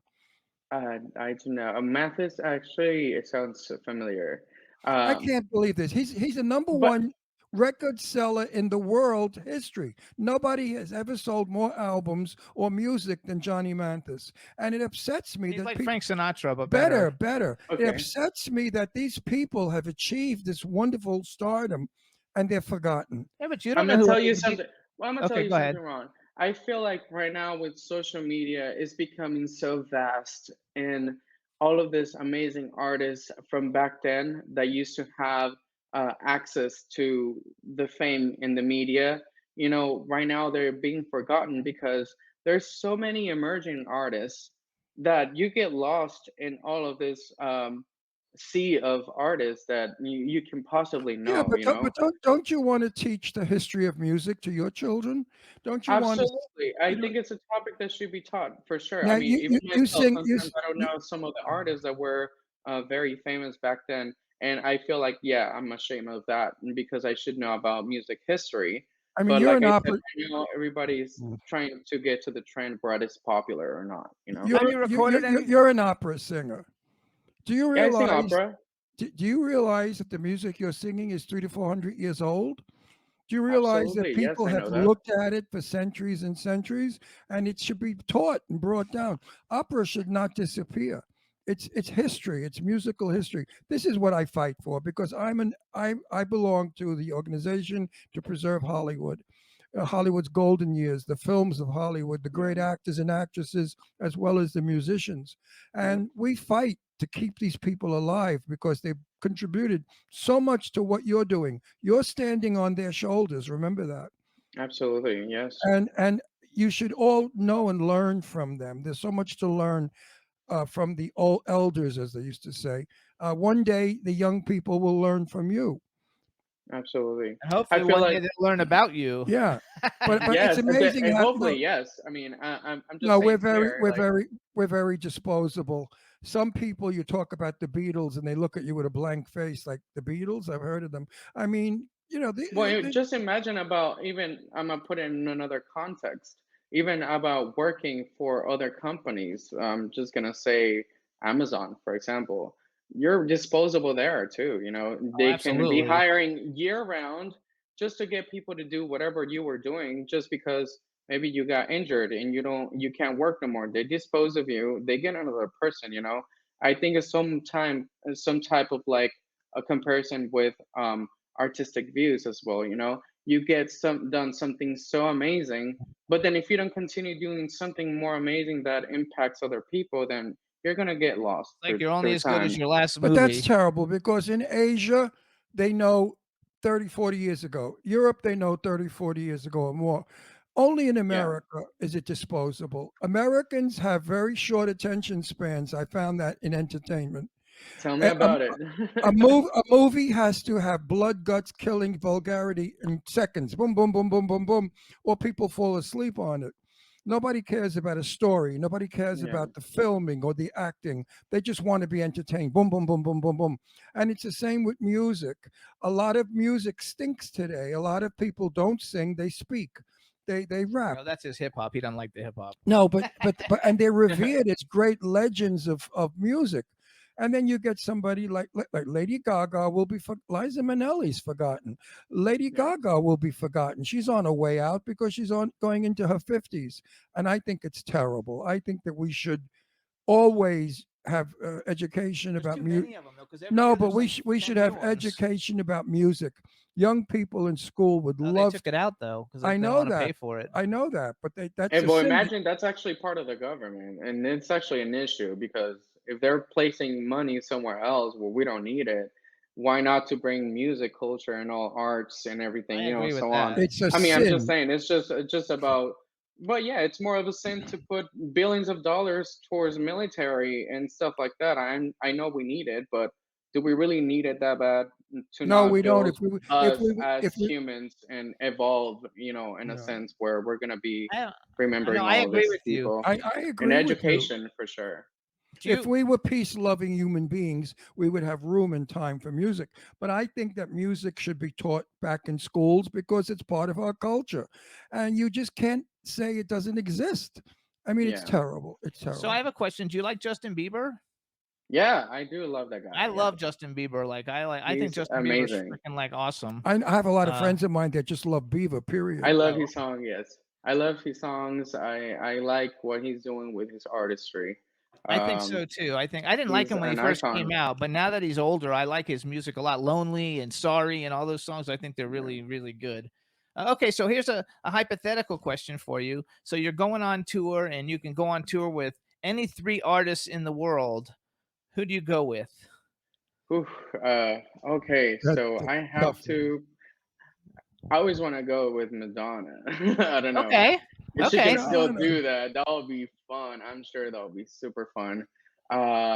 I do know. Mathis actually, it sounds familiar. I can't believe this. He's a number But one record seller in the world history. Nobody has ever sold more albums or music than Johnny Mathis, and it upsets me He's that like people Frank Sinatra, but better. It okay. upsets me that these people have achieved this wonderful stardom, and they're forgotten. Yeah, but you I'm don't know gonna who tell any you of these. something. Well, I'm gonna tell Okay, you go ahead. something, Ron. I feel like right now with social media, it's becoming so vast, and all of this amazing artists from back then that used to have access to the fame in the media. Right now they're being forgotten because there's so many emerging artists that you get lost in all of this sea of artists that you can possibly Yeah, know. but don't you want to teach the history of music to your children? Don't you want to? Absolutely. I You know, think it's a topic that should be taught for sure. I now mean, even you myself, sing sometimes I don't know some of the artists that were very famous back then. And I feel like, yeah, I'm ashamed of that because I should know about music history. I mean, But you're like an I said, opera. everybody's trying to get to the trend where it's popular or not, you know? Have You're you recorded any? you're an opera singer. Do you Yeah, I sing realize? opera. Do you realize that the music you're singing is 300 to 400 years old? Do you realize that Absolutely. Yes, people I have know that. looked at it for centuries and centuries, and it should be taught and brought down? Opera should not disappear. It's history. It's musical history. This is what I fight for because I belong to the organization to preserve Hollywood. Hollywood's golden years, the films of Hollywood, the great Yeah. actors and actresses, as well as the musicians. Yeah. And we fight to keep these people alive because they've contributed so much to what you're doing. You're standing on their shoulders. Remember that. Absolutely. Yes. And you should all know and learn from them. There's so much to learn from the old elders, as they used to say. One day, the young people will learn from you. Absolutely. And I hopefully feel one day like they'll learn about you. Yeah, but it's yes, amazing and how hopefully yes. I mean, I'm just no, saying here, like we're very disposable. Some people you talk about the Beatles and they look at you with a blank face, like the Beatles. I've heard of them. I mean, well, just imagine about even I'm gonna put it in another context, even about working for other companies. I'm just gonna say Amazon, for example. You're disposable there too, you know. Oh, They can be absolutely. hiring year round just to get people to do whatever you were doing just because maybe you got injured and you can't work no more. They dispose of you, they get another person, you know. I think it's some type of like a comparison with artistic views as well, you know. You get done something so amazing, but then if you don't continue doing something more amazing that impacts other people, then you're gonna get lost Like you're only through as good as time. your last but that's movie. terrible because in Asia, they know 30, 40 years ago. Europe, they know 30, 40 years ago or more. Only in Yeah, America is it disposable. Americans have very short attention spans. I found that in entertainment. tell me A, a, about it. a movie has to have blood, guts, killing, vulgarity in seconds. Boom, boom, boom, boom, boom, boom. Or people fall asleep on it. Nobody cares about a story. Nobody cares Yeah, about the filming or the acting. They just want to be entertained. Boom, boom, boom, boom, boom, boom. And it's the same with music. A lot of music stinks today. A lot of people don't sing, they speak. They rap. No, that's his hip hop. He doesn't like the hip hop. No, but and they're revered as great legends of music. And then you get somebody like Lady Gaga will be Liza Minnelli's forgotten. Lady yeah, Gaga will be forgotten. She's on her way out because she's on going into her 50s. And I think it's terrible. I think that we should always have education There's about too music. many of them though, because every No, year but there's like we 10 should new have ones. education about music. Young people in school would Oh, they love. took it out though because I they don't know want to that. pay for it. I know that, but that's and a well, sin. imagine that's actually part of the government, and it's actually an issue because if they're placing money somewhere else where we don't need it, why not to bring music culture and all arts and everything, I you know, agree with so on. that. It's a I mean, I'm just sin. saying it's just about, but yeah, it's more of a sin to put billions of dollars towards military and stuff like that. I know we need it, but do we really need it that bad to No, we not don't. build us as humans and evolve, you know, in a no, sense where we're gonna be I know. remembering I all agree these with you. people. I And agree with you. education for sure. Do If you? we were peace-loving human beings, we would have room and time for music. But I think that music should be taught back in schools because it's part of our culture, and you just can't say it doesn't exist. I mean, it's Yeah. terrible. It's So I terrible. have a question. Do you like Justin Bieber? Yeah, I do love that I guy. Yeah. love Justin Bieber. I think He's Justin Bieber's amazing. freaking like awesome. I have a lot of Uh, friends of mine that just love Beaver. I Period. love oh, his song, yes. I love his songs. I like what he's doing with his artistry. I think so too. I didn't like He's him when he an first came icon. out, but now that he's older, I like his music a lot. Lonely and Sorry and all those songs, I think they're Yeah. really, really good. Okay, so here's a hypothetical question for you. So you're going on tour and you can go on tour with any three artists in the world. Who do you go with? Oof, okay, so That's I a have tough one. to. I always want to go with Madonna. I don't know Okay. if she Okay. can still Madonna. do that. That would be fun. I'm sure that would be super fun.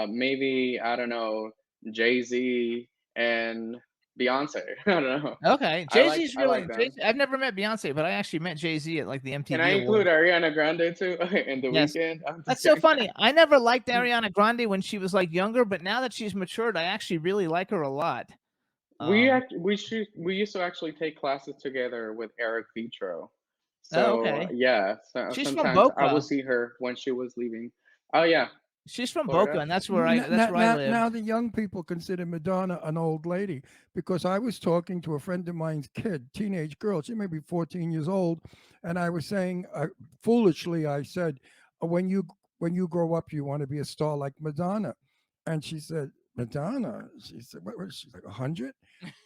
Maybe I don't know, Jay Z and Beyonce. I don't know. Okay, Jay-Z's I like really. them. I've never met Beyonce, but I actually met Jay-Z at like the Can I MTV include Awards. Ariana Grande too in the Yes. weekend? That's so funny. I never liked Ariana Grande when she was like younger, but now that she's matured, I actually really like her a lot. We used to actually take classes together with Eric Vitro. Oh, So okay. yeah, so She's from sometimes I Boca. would see her when she was leaving. Oh yeah, She's from Florida. Boca, and that's where I live. Now the young people consider Madonna an old lady because I was talking to a friend of mine's kid, teenage girl. She may be 14 years old, and I was saying foolishly, I said, when you grow up, you want to be a star like Madonna," and she said, "Madonna." She said, "What was she like 100?"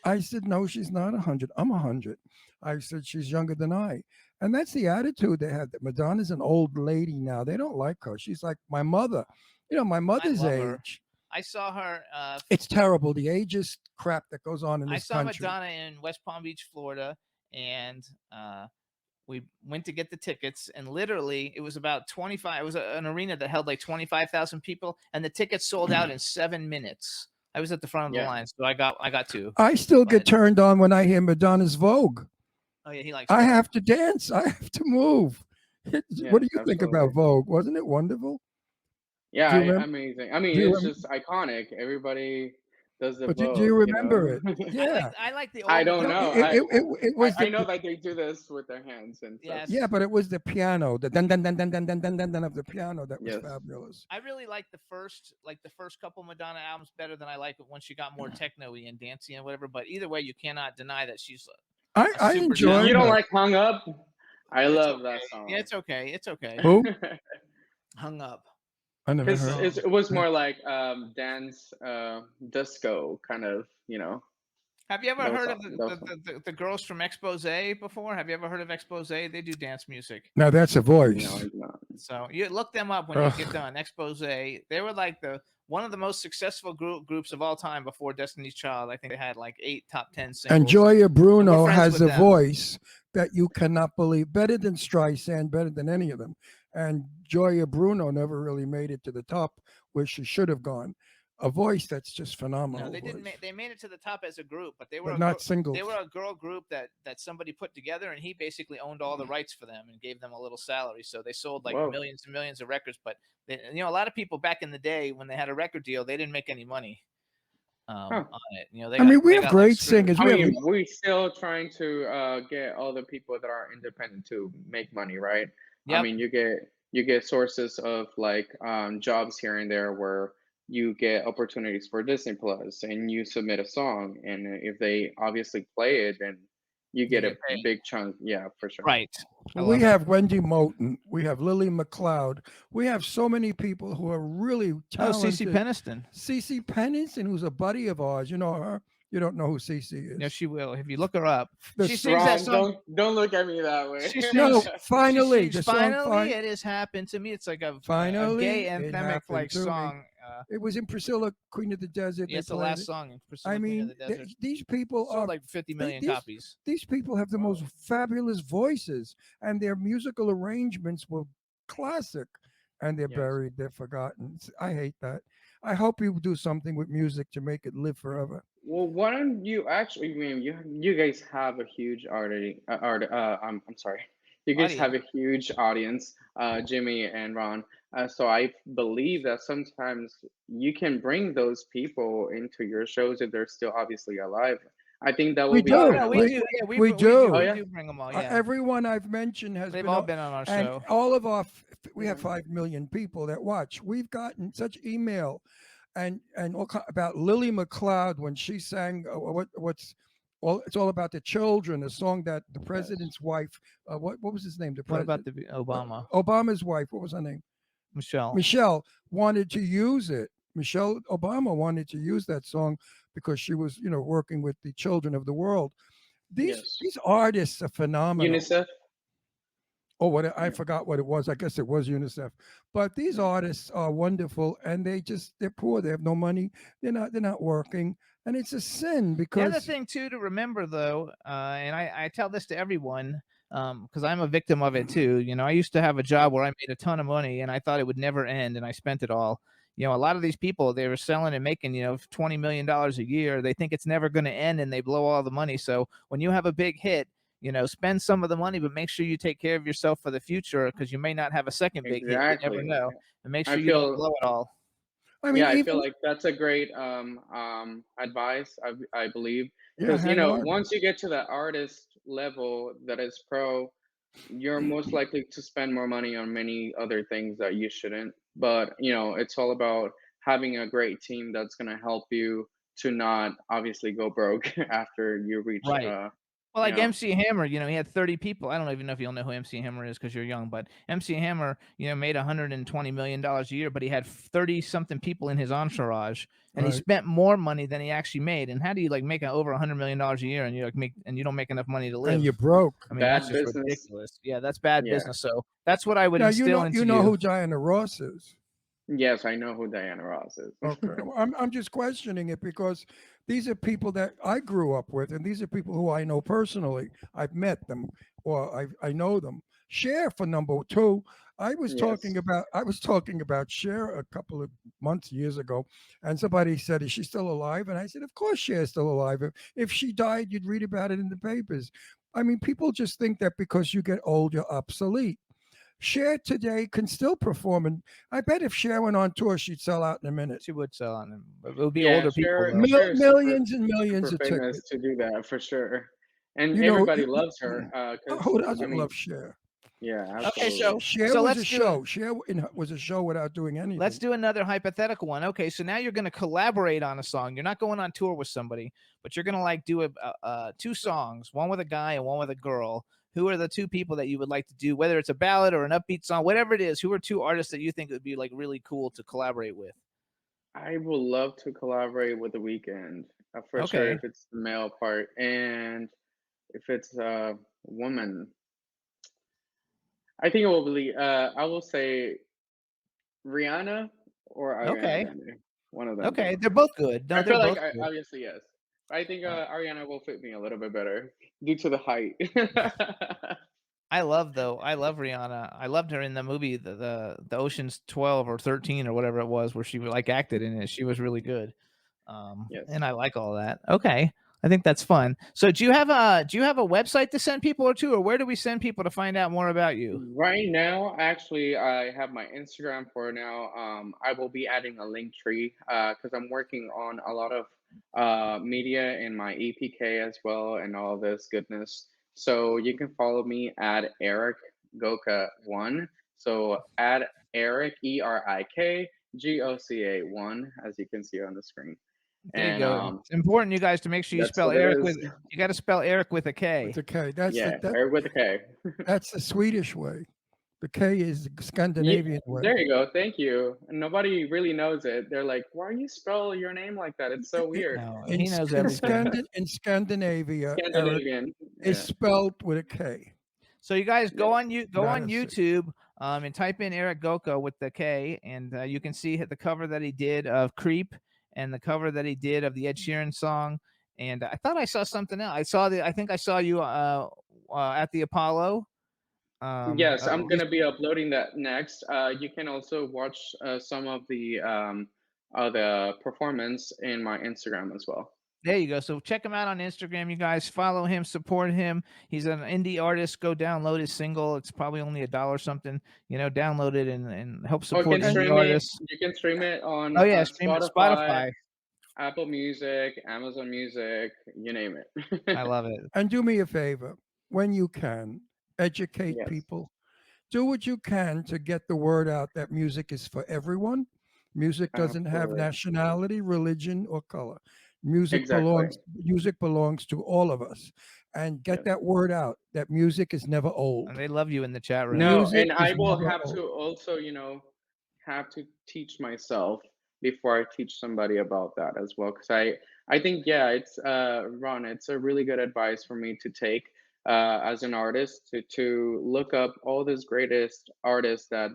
I said, "No, she's not 100. I'm 100." I said, "She's younger than I." And that's the attitude they have, that Madonna's an old lady now. They don't like her. She's like my mother. My mother's love her. age. I saw her. It's terrible. The ageist crap that goes on in I this saw country. Madonna in West Palm Beach, Florida, and we went to get the tickets, and literally it was about 25. It was an arena that held like 25,000 people, and the tickets sold out in 7 minutes. I was at the front of the Yeah. line, so I got two. I still get But- turned on when I hear Madonna's Vogue. Oh yeah, he likes. I Vogue. have to dance. I have to move. Yeah, What do you think about absolutely. Vogue? Wasn't it wonderful? Yeah, Do you remember? amazing. I mean, Do you it's rem- just iconic. Everybody does the But do you Vogue, remember it? Yeah. I like the old. I don't No, know. it was I the know that they do this with their hands and stuff. Yes. yeah, but it was the piano, the dun dun dun dun dun dun dun dun dun of the piano that was Yes. fabulous. I really like the first couple Madonna albums better than I like it when she got more techno-y and dancey and whatever. But either way, you cannot deny that she's. I super enjoyed talented. You don't her. like Hung Up? I It's love okay. that song. Yeah, it's okay. It's okay. Who? Hung Up. I never Because heard. it was more like dance, disco kind of, Have you ever That was heard all- of that was the girls from Expose before? Have you ever heard of Expose? They do dance music. Now that's a voice. no, it's not. So you look them up when you get done. Expose. They were like one of the most successful groups of all time before Destiny's Child. I think they had like 8 top 10 singles. And Joya Bruno friends has with a them. voice that you cannot believe, better than Streisand, better than any of them. And Joya Bruno never really made it to the top where she should have gone. A voice that's just phenomenal. No, they didn't. voice. They made it to the top as a group, but they were But a not singles. They were a girl group that somebody put together, and he basically owned all the rights for them and gave them a little salary. So they sold like Whoa. millions and millions of records. But a lot of people back in the day when they had a record deal, they didn't make any money on it. We they have got, great screwed. singers. I We have mean, we're still trying to get all the people that are independent to make money, right? I Yep. mean, you get sources of like jobs here and there where you get opportunities for Disney Plus, and you submit a song, and if they obviously play it, then you get a get paid. big chunk. Yeah, for sure. Right. I we love it. have Wendy Moulton. We have Lily McLeod. We have so many people who are really Oh, talented. Cece Peniston. Cece Peniston, who's a buddy of ours. You know her. You don't know who Cece is. No, she will. If you look her up, The she sings that Ron, song. don't look at me that way. She No, sings- finally, She the sings, song finally, it has happened to me. It's like a Finally, gay it anthemic happened like to me. song. It was in Priscilla, Queen of the Desert. Yeah, they it's the played last it. song in Priscilla, I Queen mean, of the Desert. these people Sold are like 50 million these- copies. these people have the most fabulous voices, and their musical arrangements were classic, and they're Yes. buried, they're forgotten. I hate that. I hope you do something with music to make it live forever. Well, why don't you actually? I mean, you guys have a huge I'm sorry. You guys have a huge audience, Jimmy and Ron. So I believe that sometimes you can bring those people into your shows if they're still obviously alive. I think that We would be do. kind Yeah, of we like, do. Yeah, we do. Oh, We yeah? do bring them all. Yeah, Everyone I've mentioned has they've been all on- been on our and show. all of our we have 5 million people that watch. We've gotten such email and about Lily McLeod when she sang it's all about the children, a song that the president's wife, what was his name? What about the Obama? Obama's wife, what was her name? Michelle. Michelle wanted to use it. Michelle Obama wanted to use that song because she was, working with the children of the world. Yes. These artists are phenomenal. UNICEF. Oh, I forgot what it was. I guess it was UNICEF. But these artists are wonderful, and they're poor. They have no money. They're not working, and it's a sin The because other thing too to remember though, and I tell this to everyone, because I'm a victim of it too. I used to have a job where I made a ton of money and I thought it would never end, and I spent it all. You know, a lot of these people, they were selling and making, you know, $20 million a year. They think it's never going to end and they blow all the money. So when you have a big hit, you know, spend some of the money, but make sure you take care of yourself for the future because you may not have a second big hit. You never Exactly. know. And make I sure you don't feel blow it all. I mean, Yeah, I feel even like that's a great advice. I believe yeah, because you hang know on. once you get to that artist level that is pro, you're most likely to spend more money on many other things that you shouldn't. But you know, it's all about having a great team that's going to help you to not obviously go broke after you reach Right. Well, you like know. MC Hammer, you know, he had 30 people. I don't even know if you'll know who MC Hammer is because you're young, but MC Hammer, you know, made $120 million a year, but he had 30 something people in his entourage, and he Right. spent more money than he actually made. And how do you like make over $100 million a year and you like make and you don't make enough money to And live? you're broke. I mean, that's Bad just business. ridiculous. Yeah, that's bad Yeah. business. So that's what I would Now instill into you know you. who Diana Ross is. Yes, I know who Diana Ross is. Okay, well, I'm just questioning it because these are people that I grew up with, and these are people who I know personally. I've met them, or I know them. Cher for number two. Yes. I was talking about Cher a couple of years ago, and somebody said, "Is she still alive?" And I said, "Of course, Cher's still alive. If she died, you'd read about it in the papers." I mean, people just think that because you get old, you're obsolete. Cher today can still perform, and I bet if Cher went on tour, she'd sell out in a minute. She would sell on them, but it would be Yeah, older people Cher though. Cher is Millions and super millions of famous tickets. to do that for sure, and You know, everybody loves her. Because who I doesn't mean, love Cher? yeah, Okay, absolutely. Cher so was a let's do it. show. Was a show without doing Let's anything. do another hypothetical one. Okay, so now you're going to collaborate on a song. You're not going on tour with somebody, but you're going to like do two songs, one with a guy and one with a girl. Who are the two people that you would like to do, whether it's a ballad or an upbeat song, whatever it is? Who are two artists that you think would be like really cool to collaborate with? I would love to collaborate with The Weeknd, for sure, Okay, if it's the male part, and if it's a woman, I think it will be. I will say Rihanna or Ariana okay, Grande, one of them. okay. They're both good. No, I they're feel like both good. obviously yes. I think Uh, Ariana will fit me a little bit better due to the height. I love Rihanna. I loved her in the movie the Ocean's 12 or 13 or whatever it was where she like acted in it. She was really good. Yes. And I like all that. Okay. I think that's fun. So do you have a website to send people or to, or where do we send people to find out more about you? Right now, actually, I have my Instagram for now. I will be adding a link tree because I'm working on a lot of media in my EPK as well and all this goodness. So you can follow me at Eric Goca one. So at Eric ErikGoca 1, as you can see on the screen. There you And go. It's important, you guys, to make sure you that's spell what it Eric is. with you got to spell Eric with a With K. the K. Yeah, Eric with a K. That's the Swedish way. The K is the Yeah, Scandinavian way. there you go. Thank you. And nobody really knows it. They're like, "Why do you spell your name like that? It's so I- weird." No, he knows everything. In Scandinavia, Eric Scandinavian. is Yeah. spelled with a K. So you guys go Yes. on Not a C. YouTube and type in Eric Goca with the K, and you can see the cover that he did of Creep and the cover that he did of the Ed Sheeran song. And I thought I saw something else. I think I saw you at the Apollo. Yes, At I'm least gonna be uploading that next. You can also watch some of the performance in my Instagram as well. there you go. So check him out on Instagram, you guys. Follow him, support him. He's an indie artist. Go download his single. It's probably only $1 something. You know, download it and help Or you support can And indie stream it. artists. You can stream it on Oh yeah, stream it Spotify, Spotify. Apple Music, Amazon Music, you name I it. love it. and do me a favor, when you can, educate Yes, people. Do what you can to get the word out that music is for everyone. Music doesn't have absolutely. nationality, religion, or color. Exactly. Music belongs to all of us. And get Yes. that word out that music is never And old. they love you in the chat room. No, Music and I is will never have old. to also, have to teach myself before I teach somebody about that as well. Because I think, yeah, it's Ron, it's a really good advice for me to take as an artist to look up all these greatest artists that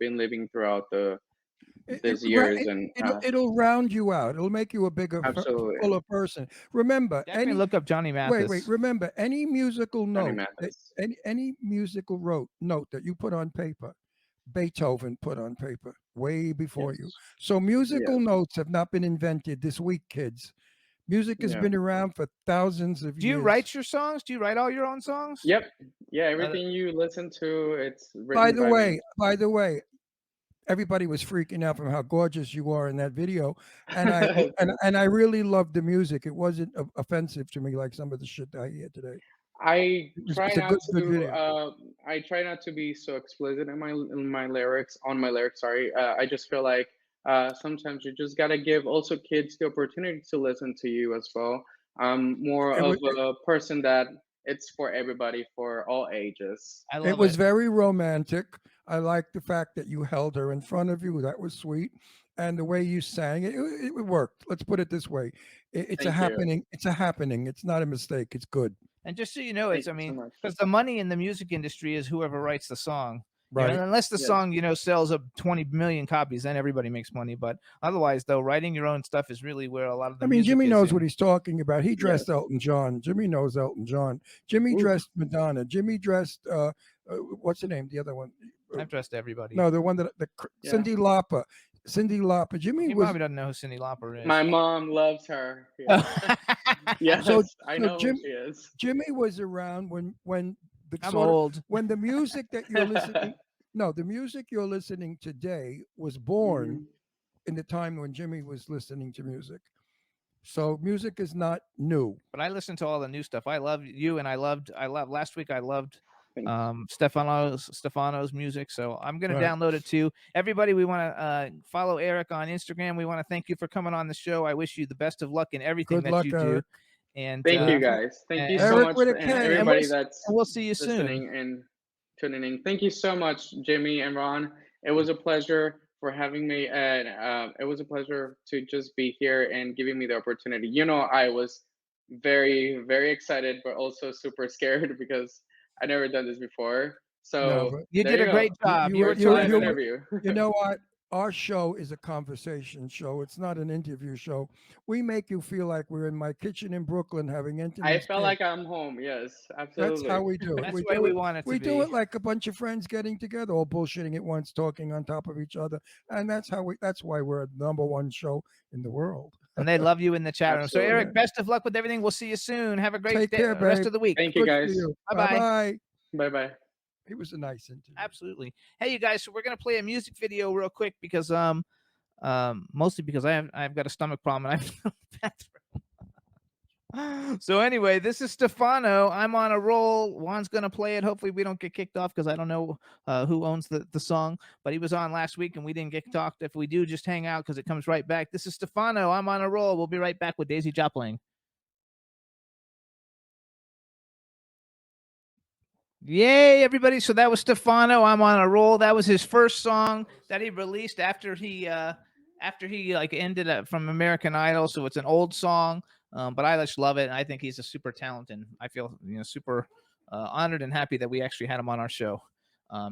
been living throughout these years and It'll round you out. It'll make you a bigger, absolutely fuller person. Remember, Definitely look up Johnny wait. Mathis. Remember, any musical Johnny note, Mathis. any musical note that you put on paper, Beethoven put on paper way before you. Yes. So musical Yes. notes have not been invented this week, kids. Music has Yeah. been around for thousands of Do you years. write your songs? Do you write all your own songs? Yep. Yeah. Uh, Everything you listen to, it's By written the by me. way, everybody was freaking out from how gorgeous you are in that video, and Thank you. and I really loved the music. It wasn't offensive to me like some of the shit that I hear today. I try It's a not good to. video. I try not to be so explicit in my lyrics on my lyrics. Sorry. I just feel like sometimes you just gotta give also kids the opportunity to listen to you as well. I'm more It of was a person that it's for everybody, for all ages. I it love was it. very romantic. I liked the fact that you held her in front of you. That was sweet, and the way you sang it worked. Let's put it this way: it's a Thank you. happening. It's a happening. It's not a mistake. It's good. And just so you know, Thank it's I you so mean, much. because the money in the music industry is whoever writes the song. You know, Right. unless the Yes. song, sells up 20 million copies, then everybody makes money. But otherwise, though, writing your own stuff is really where a lot of the I mean, music Jimmy is knows in. what he's talking about. He dressed Yes. Elton John. Jimmy knows Elton John. Jimmy Oof. dressed Madonna. Jimmy dressed what's the name? The other one? I've dressed everybody. No, the one that Yeah. Cindy Lauper. Cindy Lauper. Jimmy He was probably doesn't know who Cyndi Lauper is. My mom loves her. Yeah. Yes, so I so know who Jim she is. Jimmy was around when the I'm sort of old. when the music that you're listening no, the music you're listening today was born Mhm. in the time when Jimmy was listening to music. So music is not new. But I listen to all the new stuff. I love you, and I loved last week. I loved Thanks. Stefano's music. So I'm gonna Right. download it too. Everybody, we want to follow Eric on Instagram. We want to thank you for coming on the show. I wish you the best of luck in everything Good that luck, you do. Eric. And Thank you Thank you. guys. Thank you and- so Eric much with a and K. And everybody we'll- that's and we'll see you soon. listening and tuning in. Thank you so much, Jimmy and Ron. It was a pleasure for having me, and it was a pleasure to just be here and giving me the opportunity. I was very, very excited, but also super scared because I never done this before. No, So but You there did you a great go. job. You were First live terrific. interview. you know what? Our show is a conversation show. It's not an interview show. We make you feel like we're in my kitchen in Brooklyn having intimate. I felt like I'm home. Yes, That's how absolutely. we do it. That's we the way do we it. want it to We do be. it like a bunch of friends getting together, all bullshitting at once, talking on top of each other, and that's how we. That's why we're the #1 show in the world. And they love you in the chat room. So Absolutely. Eric, best of luck with everything. We'll see you soon. Have a great Take day, care, rest babe. of the week. Thank you, Good for guys. you. Bye-bye. Bye. Bye bye. It was a nice interview. Absolutely. Hey, you guys. So we're gonna play a music video real quick because mostly because I've got a stomach problem and I've bathroom. So anyway, this is Stefano. I'm on a roll. Juan's gonna play it. Hopefully we don't get kicked off because I don't know who owns the song. But he was on last week and we didn't get talked. If we do, just hang out because it comes right back. This is Stefano. I'm on a roll. We'll be right back with Daisy Jopling. Yay, everybody. So that was Stefano. I'm on a roll. That was his first song that he released after he like ended up from American Idol. So it's an old song, but I just love it. I think he's a super talented. I feel super honored and happy that we actually had him on our show.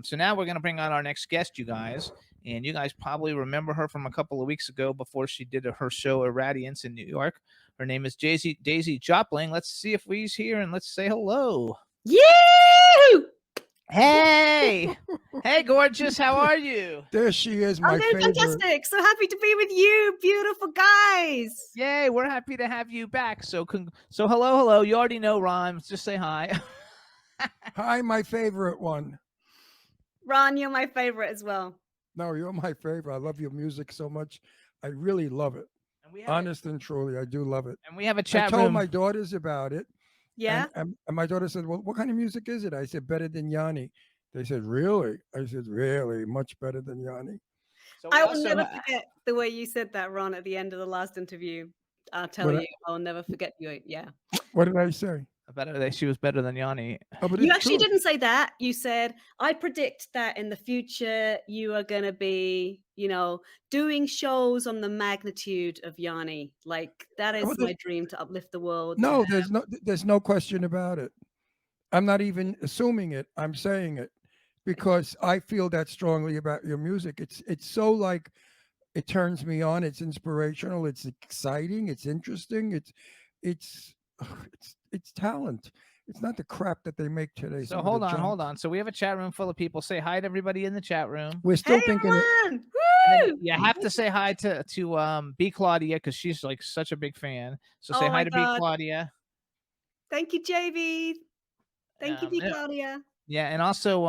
So now we're going to bring on our next guest, you guys. And you guys probably remember her from a couple of weeks ago before she did her show Irradiance in New York. Her name is Daisy Jopling. Let's see if we's here and let's say hello. You! Hey, hey, gorgeous. How are you? There she is, my I'm doing favorite. fantastic. So happy to be with you, beautiful guys. Yay, we're happy to have you back. So hello. You already know rhymes. Just say hi. Hi, my favorite one. Ron, you're my favorite as well. No, you're my favorite. I love your music so much. I really love it. And we have Honest and truly, I do love it. and we have a I chat told room. my daughters about it. Yeah. And my daughter said, "Well, what kind of music is it?" I said, "Better than Yanni." They said, "Really?" I said, "Really? Much better than Yanni." So we I will also never ha- forget the way you said that, Ron, at the end of the last interview. I'll tell What I- you, I'll never forget you. Yeah. What did I say? she was better than Yanni. Oh, but You it's actually true. didn't say that. You said, I predict that in the future you are going to be, doing shows on the magnitude of Yanni. Like, that is Well, my dream, to uplift the world. No, there's no question about it. I'm not even assuming it. I'm saying it because I feel that strongly about your music. It's so like it turns me on. It's inspirational. It's exciting. It's interesting. It's talent. It's not the crap that they make today. So some of hold the on, hold junk. on. So we have a chat room full of people. Say hi to everybody in the chat room. We're still Hey thinking it. everyone! And then Woo! you have to say hi to B Claudia because she's like such a big fan. So say Oh hi my to B God. Claudia. Thank you, JV. Thank you, Yeah, Claudia. yeah, and also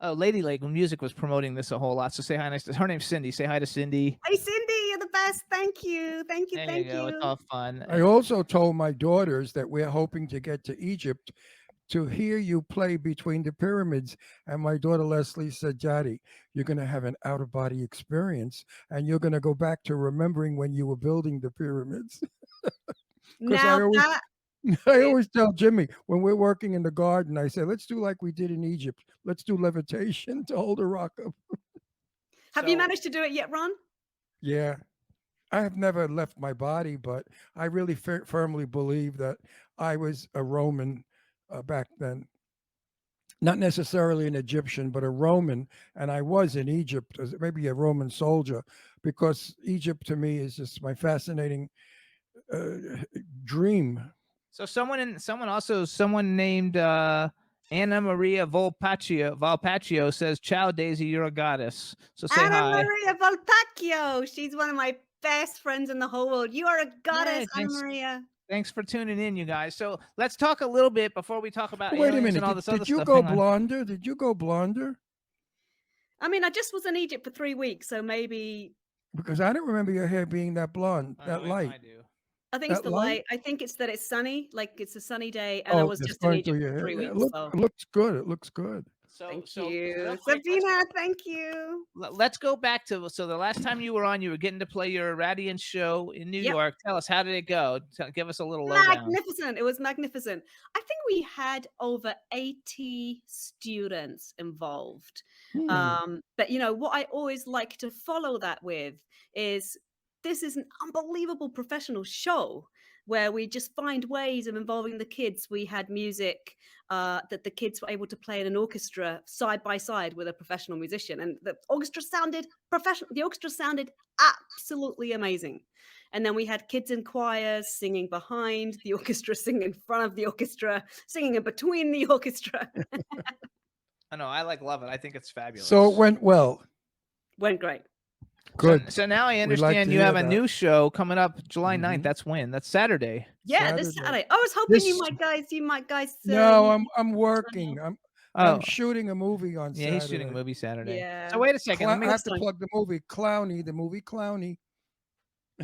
oh, Lady Lake Music was promoting this a whole lot. So say hi next to her name's Cindy. Say hi to Cindy. Hey, Cindy, you're the best. Thank you. Thank you. There Thank you go. It's you. all fun. I also told my daughters that we're hoping to get to Egypt to hear you play Between the Pyramids. And my daughter Leslie said, Daddy, you're going to have an out of body experience and you're going to go back to remembering when you were building the pyramids. Because Now that I always tell Jimmy when we're working in the garden, I say, let's do like we did in Egypt. Let's do levitation to hold a rock up. have you So- managed to do it yet, Ron? Yeah. I have never left my body, but I really firmly believe that I was a Roman back then. Not necessarily an Egyptian, but a Roman. And I was in Egypt as maybe a Roman soldier, because Egypt to me is just my fascinating dream. So someone named Anna Maria Volpaccio says, "Ciao, Daisy, you're a goddess." So say Anna hi. Maria Volpacchio. She's one of my best friends in the whole world. You are a goddess, Anna thanks. Maria. Thanks for tuning in, you guys. So let's talk a little bit before we talk about Wait a aliens minute. and all this other Did you stuff. go Hang on. blonder? Did you go blonder? I mean, I just was in Egypt for 3 weeks, so maybe Because I don't remember your hair being that blonde, Oh, that wait, light. I do. I think it's That the light? light. I think it's that it's sunny, like it's a sunny day, and I was it's just in going through Egypt your for hair. 3 Yeah, weeks. So it looks good. It looks good. So thank so you, real quick, Sabina. Thank you. let's go back to the last time you were on, you were getting to play your Radiant show in New Yep. York. Tell us, how did it go? Give us a little lowdown. Magnificent. It was magnificent. I think we had over 80 students involved. But you know what I always like to follow that with is this is an unbelievable professional show where we just find ways of involving the kids. We had music that the kids were able to play in an orchestra side by side with a professional musician, and the orchestra sounded professional. The orchestra sounded absolutely amazing. And then we had kids in choirs singing behind the orchestra, singing in front of the orchestra, singing in between the orchestra. I know, I love it. I think it's fabulous. So it went well. Went great. Good. So now I like understand to you hear have a that. new show coming up July 9th. Mhm. That's when? That's Saturday. Yeah, this Saturday. Saturday. I was hoping you This- might guys. No, you- I'm working. I'm Oh, shooting a movie on yeah, Saturday. he's shooting a movie Saturday. Yeah. So wait a second. Let I me have to time. plug the movie Clowny, the movie Clowny.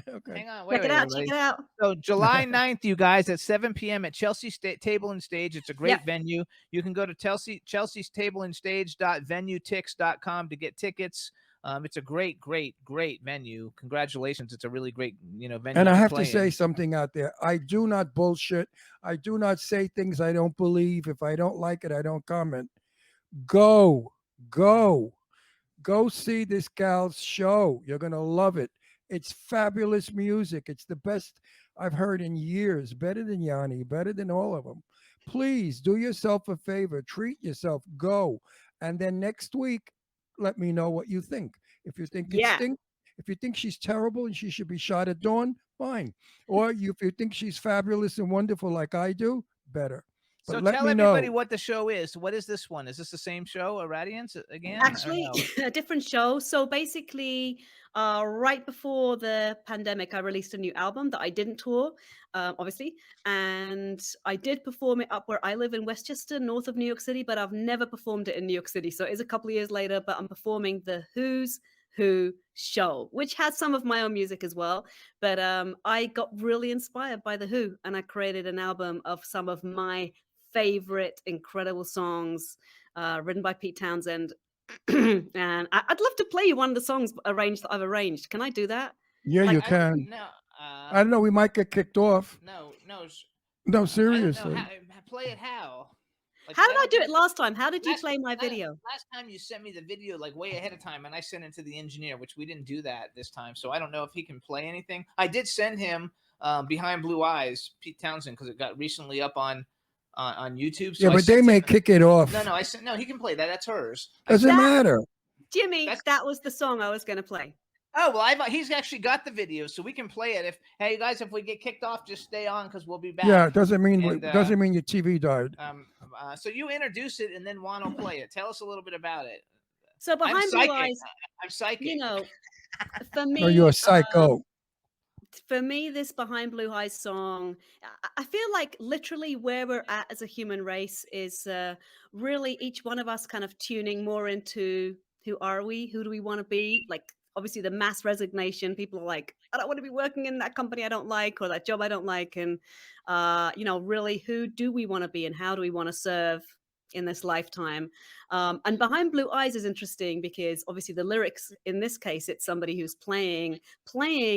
Okay. hang on. Wait, Check it out. Check everybody. it out. So July 9th, you guys, at 7 p.m. at Chelsea Table and Stage. It's a great Yep. venue. You can go to Chelsea's Table and Stage.venuetix.com to get tickets. It's a great venue. Congratulations. It's a really great, venue. And I have play to say in. something out there. I do not bullshit. I do not say things I don't believe. If I don't like it, I don't comment. Go see this gal's show. You're going to love it. It's fabulous music. It's the best I've heard in years. Better than Yanni, better than all of them. Please do yourself a favor. Treat yourself. Go. And then next week, let me know what you think. If you think it Yeah. stinks, if you think she's terrible and she should be shot at dawn, fine. Or if you think she's fabulous and wonderful like I do, better. But So let tell me everybody know. what the show is. What is this one? Is this the same show, Radiance, again? or Actually, no? a different show. So basically, right before the pandemic, I released a new album that I didn't tour, obviously, and I did perform it up where I live in Westchester, north of New York City, but I've never performed it in New York City. So it is a couple of years later, but I'm performing the Who's Who show, which has some of my own music as well. But I got really inspired by the Who, and I created an album of some of my favorite incredible songs written by Pete Townsend. And I'd love to play you one of the songs that I've arranged. Can I do that? Yeah, Like, you can. No, I don't know. We might get kicked off. no. No, I don't know. seriously. Play it how? Like, how did I that- do it last time? How did you Last- play my last- video? Last time you sent me the video like way ahead of time, and I sent it to the engineer, which we didn't do that this time. So I don't know if he can play anything. I did send him Behind Blue Eyes, Pete Townsend, because it got recently up on YouTube. So Yeah, I but they sent may him- kick it off. No, I said no. He can play that. That's hers. Doesn't matter. Jimmy, That's- that was the song I was going to play. Oh well, he's actually got the video, so we can play it. Hey guys, if we get kicked off, just stay on because we'll be back. Yeah, it doesn't mean And, doesn't mean your TV died. So you introduce it, and then Juan will play it. Tell us a little bit about it. So Behind Blue Eyes, I'm psychic. you know, for me, No, you're a psycho. For me, this Behind Blue Eyes song, I feel like literally where we're at as a human race is really each one of us kind of tuning more into who are we? Who do we want to be? Like, obviously, the mass resignation. People are like, I don't want to be working in that company I don't like or that job I don't like. And, really, who do we want to be and how do we want to serve in this lifetime? And Behind Blue Eyes is interesting because obviously the lyrics in this case, it's somebody who's playing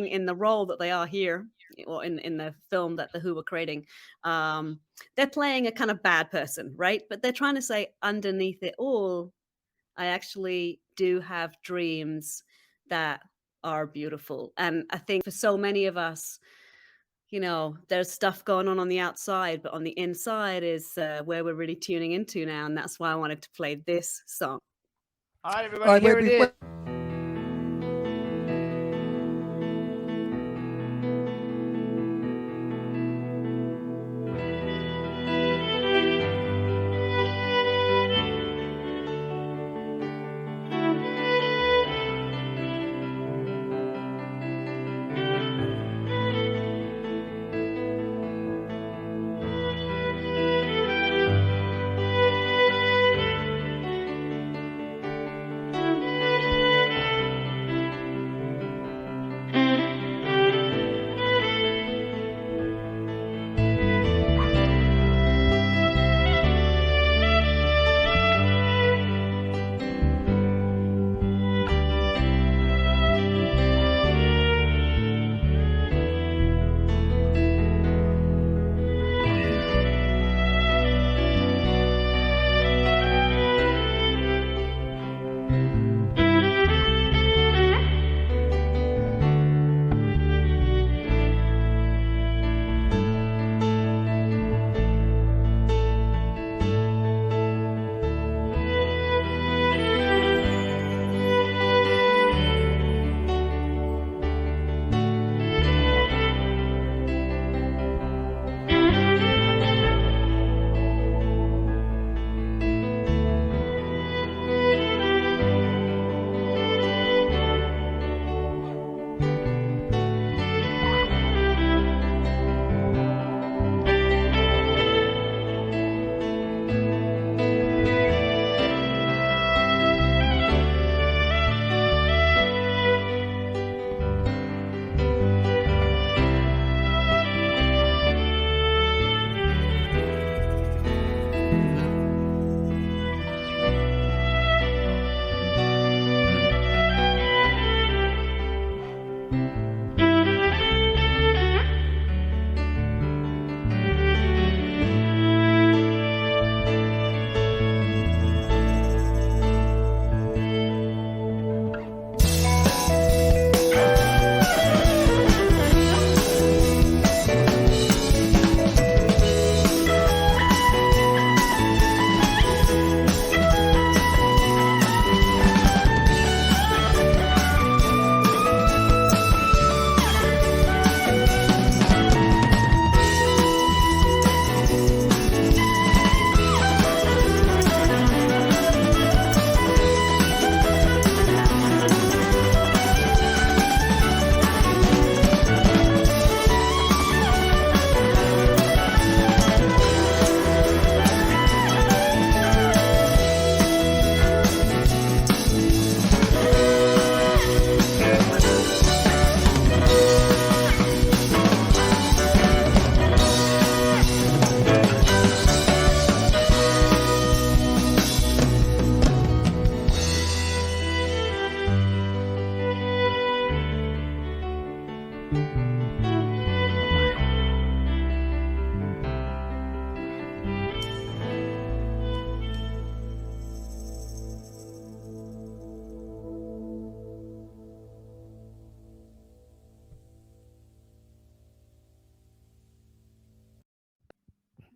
in the role that they are here, or in the film that the Who were creating. They're playing a kind of bad person, right? But they're trying to say underneath it all, I actually do have dreams that are beautiful. And I think for so many of us, there's stuff going on the outside, but on the inside is where we're really tuning into now. And that's why I wanted to play this song. All right, everybody, here it is.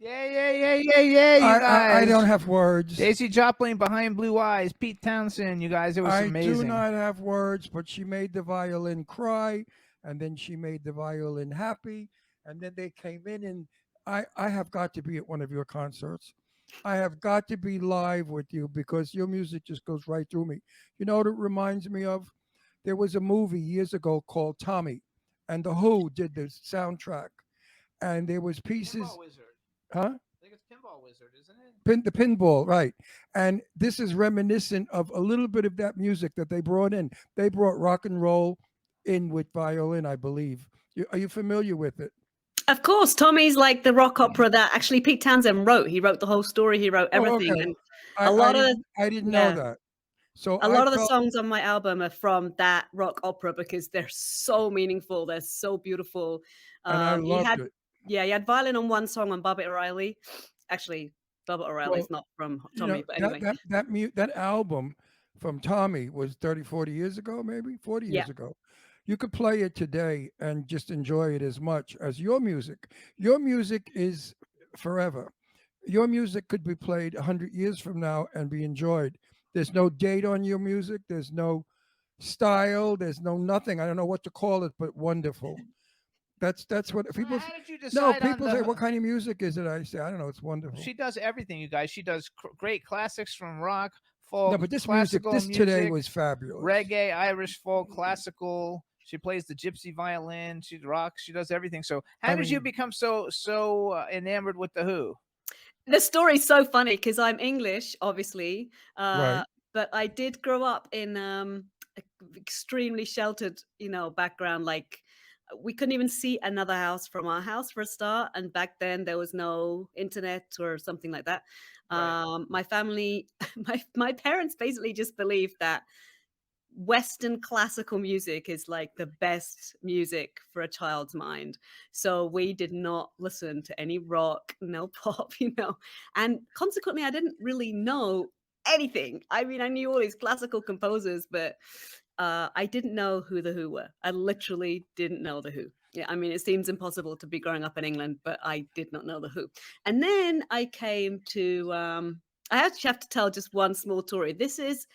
Yeah, you I guys. don't have words. Daisy Jopling, Behind Blue Eyes, Pete Townsend, you guys, it was I do amazing. not have words, but she made the violin cry, and then she made the violin happy, and then they came in, and I have got to be at one of your concerts. I have got to be live with you because your music just goes right through me. You know what it reminds me of? There was a movie years ago called Tommy, and the Who did the soundtrack, and there was pieces, Pinball Wizard. huh? I think it's Pinball Wizard, isn't it? The pinball, right? And this is reminiscent of a little bit of that music that they brought in. They brought rock and roll in with violin, I believe. Are you familiar with it? Of course, Tommy's like the rock opera that actually Pete Townsend wrote. He wrote the whole story. He wrote Oh, everything, okay. and I a lot of I didn't know yeah, that. So a I lot of the felt, songs on my album are from that rock opera because they're so meaningful. They're so beautiful. and I He loved had it. he had violin on one song on Bobby O'Reilly. Actually, Bobby Well, O'Reilly's not from you know Tommy, but anyway, that album from Tommy was 30, 40 years ago, maybe 40 yeah. years ago. You could play it today and just enjoy it as much as your music. Your music is forever. Your music could be played 100 years from now and be enjoyed. There's no date on your music. There's no style. There's no nothing. I don't know what to call it, but wonderful. That's what So people. how did you No, decide on people say, the? "What kind of music is it?" I say, "I don't know. It's wonderful." She does everything, you guys. She does great classics from rock, No, folk, but this music, classical this today music, was fabulous. reggae, Irish folk, classical. She plays the gypsy violin. She rocks. She does everything. So, how I did you mean, become so enamored with the Who? The story's so funny because I'm English, obviously, right. but I did grow up in extremely sheltered, background. Like we couldn't even see another house from our house for a start, and back then there was no internet or something like that. Right. My family, my parents basically just believed that Western classical music is like the best music for a child's mind. So we did not listen to any rock, no pop, and consequently, I didn't really know anything. I mean, I knew all these classical composers, but I didn't know who the Who were. I literally didn't know the Who. Yeah, I mean, it seems impossible to be growing up in England, but I did not know the Who. And then I came to, I actually have to tell just one small story. This is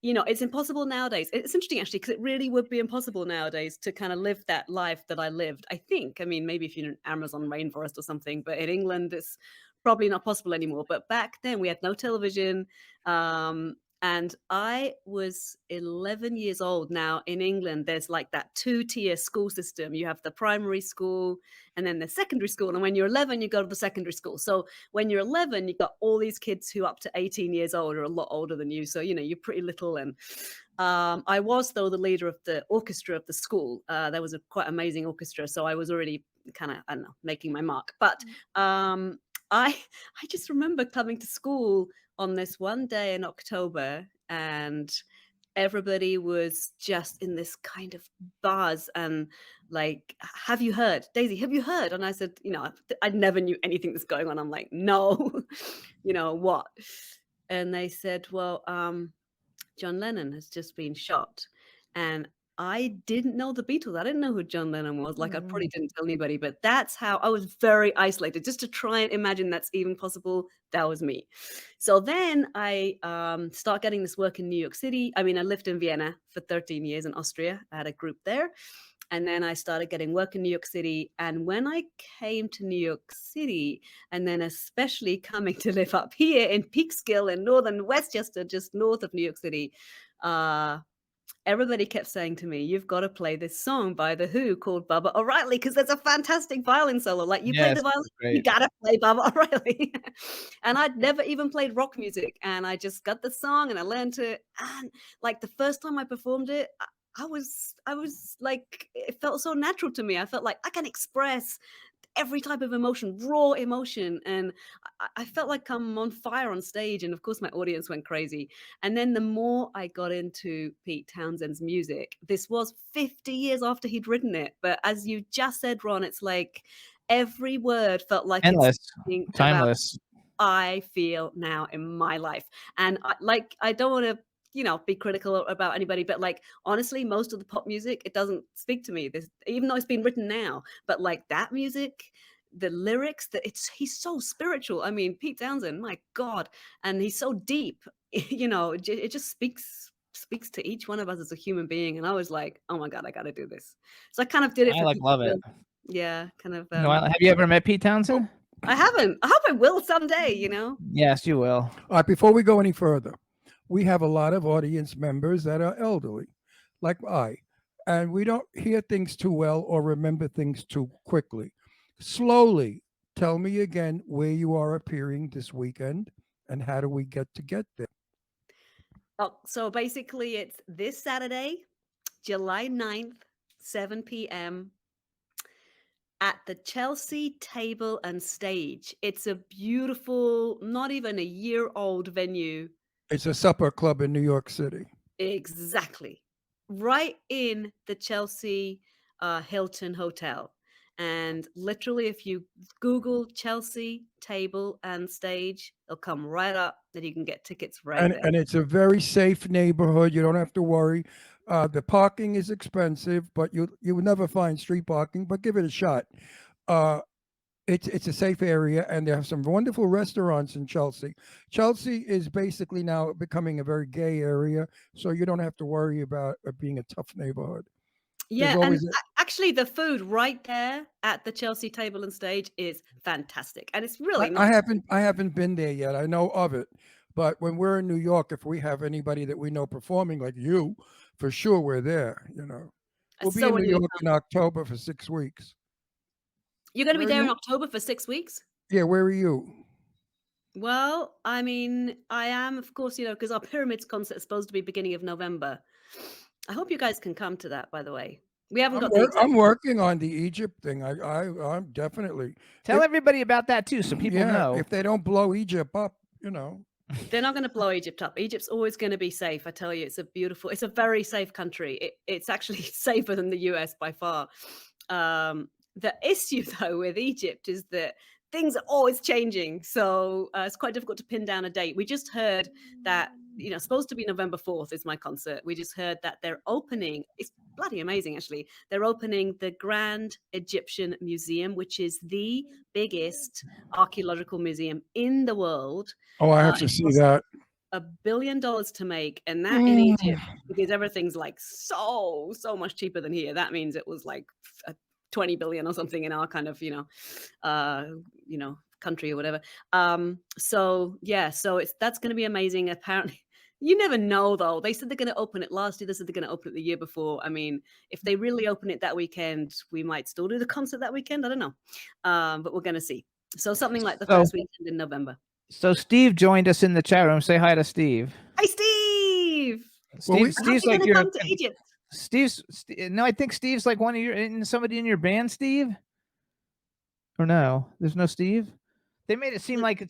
it's impossible nowadays. It's interesting actually, because it really would be impossible nowadays to kind of live that life that I lived. I think, I mean, maybe if you're in an Amazon rainforest or something, but in England, it's probably not possible anymore. But back then we had no television. And I was 11 years old. Now in England, there's like that 2-tier school system. You have the primary school and then the secondary school. And when you're 11, you go to the secondary school. So when you're 11, you've got all these kids who up to 18 years old are a lot older than you. So, you're pretty little. And I was, though, the leader of the orchestra of the school. There was a quite amazing orchestra. So I was already kind of, I don't know, making my mark. But I just remember coming to school on this one day in October, and everybody was just in this kind of buzz and like, have you heard, Daisy, have you heard? And I said, I never knew anything that's going on. I'm like, no. What? And they said, well, John Lennon has just been shot. And I didn't know the Beatles. I didn't know who John Lennon was. Like, I probably didn't tell anybody, but that's how I was very isolated. Just to try and imagine that's even possible, that was me. So then I start getting this work in New York City. I mean, I lived in Vienna for 13 years in Austria. I had a group there. And then I started getting work in New York City. And when I came to New York City, and then especially coming to live up here in Peekskill in northern Westchester, just north of New York City, everybody kept saying to me, you've got to play this song by The Who called Baba O'Reilly, because there's a fantastic violin solo. Like, you play the Yes, violin, you great. got to play Baba O'Reilly. And I'd never even played rock music. And I just got the song and I learned it. And like the first time I performed it, I was like, it felt so natural to me. I felt like I can express every type of emotion, raw emotion. And I felt like I'm on fire on stage. And of course, my audience went crazy. And then the more I got into Pete Townsend's music, this was 50 years after he'd written it. But as you just said, Ron, it's like every word felt like Endless, it's something about timeless. I feel now in my life. And I don't want to, be critical about anybody, but like, honestly, most of the pop music, it doesn't speak to me. Even though it's been written now, but like that music, the lyrics that he's so spiritual. I mean, Pete Townsend, my God, and he's so deep. You know, it just speaks to each one of us as a human being. And I was like, oh my God, I got to do this. So I kind of did it. I for like Pete love it. Townsend. Yeah, kind of. No, have you ever met Pete Townsend? I haven't. I hope I will someday. You know. Yes, you will. All right, before we go any further, we have a lot of audience members that are elderly, like I, and we don't hear things too well or remember things too quickly. Slowly, tell me again where you are appearing this weekend and how do we get there? Oh, so basically, it's this Saturday, July 9th, 7 p.m. at the Chelsea Table and Stage. It's a beautiful, not even a year-old venue. It's a supper club in New York City. Exactly. Right in the Chelsea Hilton Hotel. And literally, if you Google Chelsea Table and Stage, it'll come right up that you can get tickets right there. And it's a very safe neighborhood. You don't have to worry. The parking is expensive, but you will never find street parking, but give it a shot. It's a safe area, and they have some wonderful restaurants in Chelsea. Chelsea is basically now becoming a very gay area, so you don't have to worry about being a tough neighborhood. Yeah, and actually the food right there at the Chelsea Table and Stage is fantastic. And it's really I haven't been there yet. I know of it. But when we're in New York, if we have anybody that we know performing like you, for sure we're there, you know. We'll be in New York in October for 6 weeks. You're going to be there in October for 6 weeks? Yeah, where are you? Well, I mean, I am, of course, you know, because our Pyramids concert is supposed to be beginning of November. I hope you guys can come to that, by the way. We haven't got I'm working on the Egypt thing. I'm definitely. Tell everybody about that too, so people know. If they don't blow Egypt up, you know. They're not going to blow Egypt up. Egypt's always going to be safe. I tell you, it's a very safe country. It's actually safer than the US by far. The issue, though, with Egypt is that things are always changing. So it's quite difficult to pin down a date. We just heard that, you know, supposed to be November 4th is my concert. We just heard that they're opening. It's bloody amazing, actually. They're opening the Grand Egyptian Museum, which is the biggest archaeological museum in the world. Oh, I have to see that. $1 billion to make, and that in Egypt, because everything's like so much cheaper than here. That means it was like 20 billion or something in our kind of, country or whatever. So that's going to be amazing. Apparently, you never know though. They said they're going to open it last year. They said they're going to open it the year before. I mean, if they really open it that weekend, we might still do the concert that weekend. I don't know. But we're going to see. So something like the first weekend in November. So Steve joined us in the chat room. Say hi to Steve. Hi, Steve. Steve's like your. Come to Egypt? No, I think Steve's like somebody in your band, Steve. Or no, there's no Steve. They made it seem like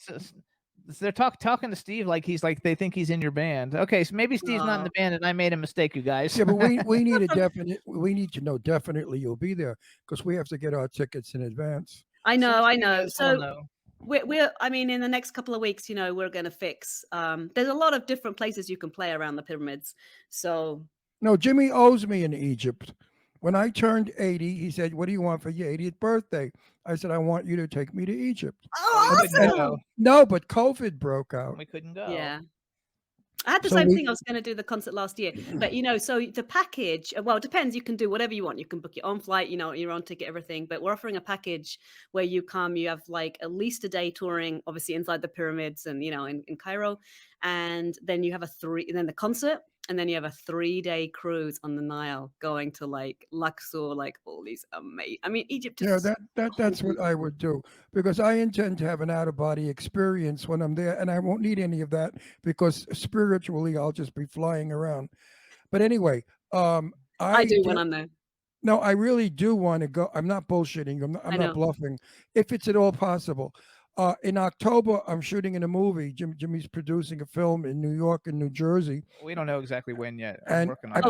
they're talking to Steve like he's like they think he's in your band. Okay, so maybe Steve's not in the band, and I made a mistake, you guys. Yeah, but we need to know definitely you'll be there because we have to get our tickets in advance. I know. So I mean, in the next couple of weeks, you know, we're going to fix. There's a lot of different places you can play around the pyramids. So. No, Jimmy owes me in Egypt. When I turned 80, he said, "What do you want for your 80th birthday?" I said, "I want you to take me to Egypt." Oh, awesome. No, but COVID broke out. We couldn't go. Yeah. I had the same thing. I was going to do the concert last year, but you know, so the package, well, it depends. You can do whatever you want. You can book your own flight, you know, your own ticket, everything. But we're offering a package where you have like at least a day touring, obviously inside the pyramids and, you know, in Cairo. And then you have then the concert. And then you have a 3-day cruise on the Nile going to like Luxor, like all these amazing. I mean, Egypt is. Yeah, that's what I would do because I intend to have an out-of-body experience when I'm there, and I won't need any of that because spiritually I'll just be flying around. But anyway, I do when I'm there. No, I really do want to go. I'm not bullshitting. I'm not bluffing. If it's at all possible. In October, I'm shooting in a movie. Jimmy's producing a film in New York and New Jersey. We don't know exactly when yet. And I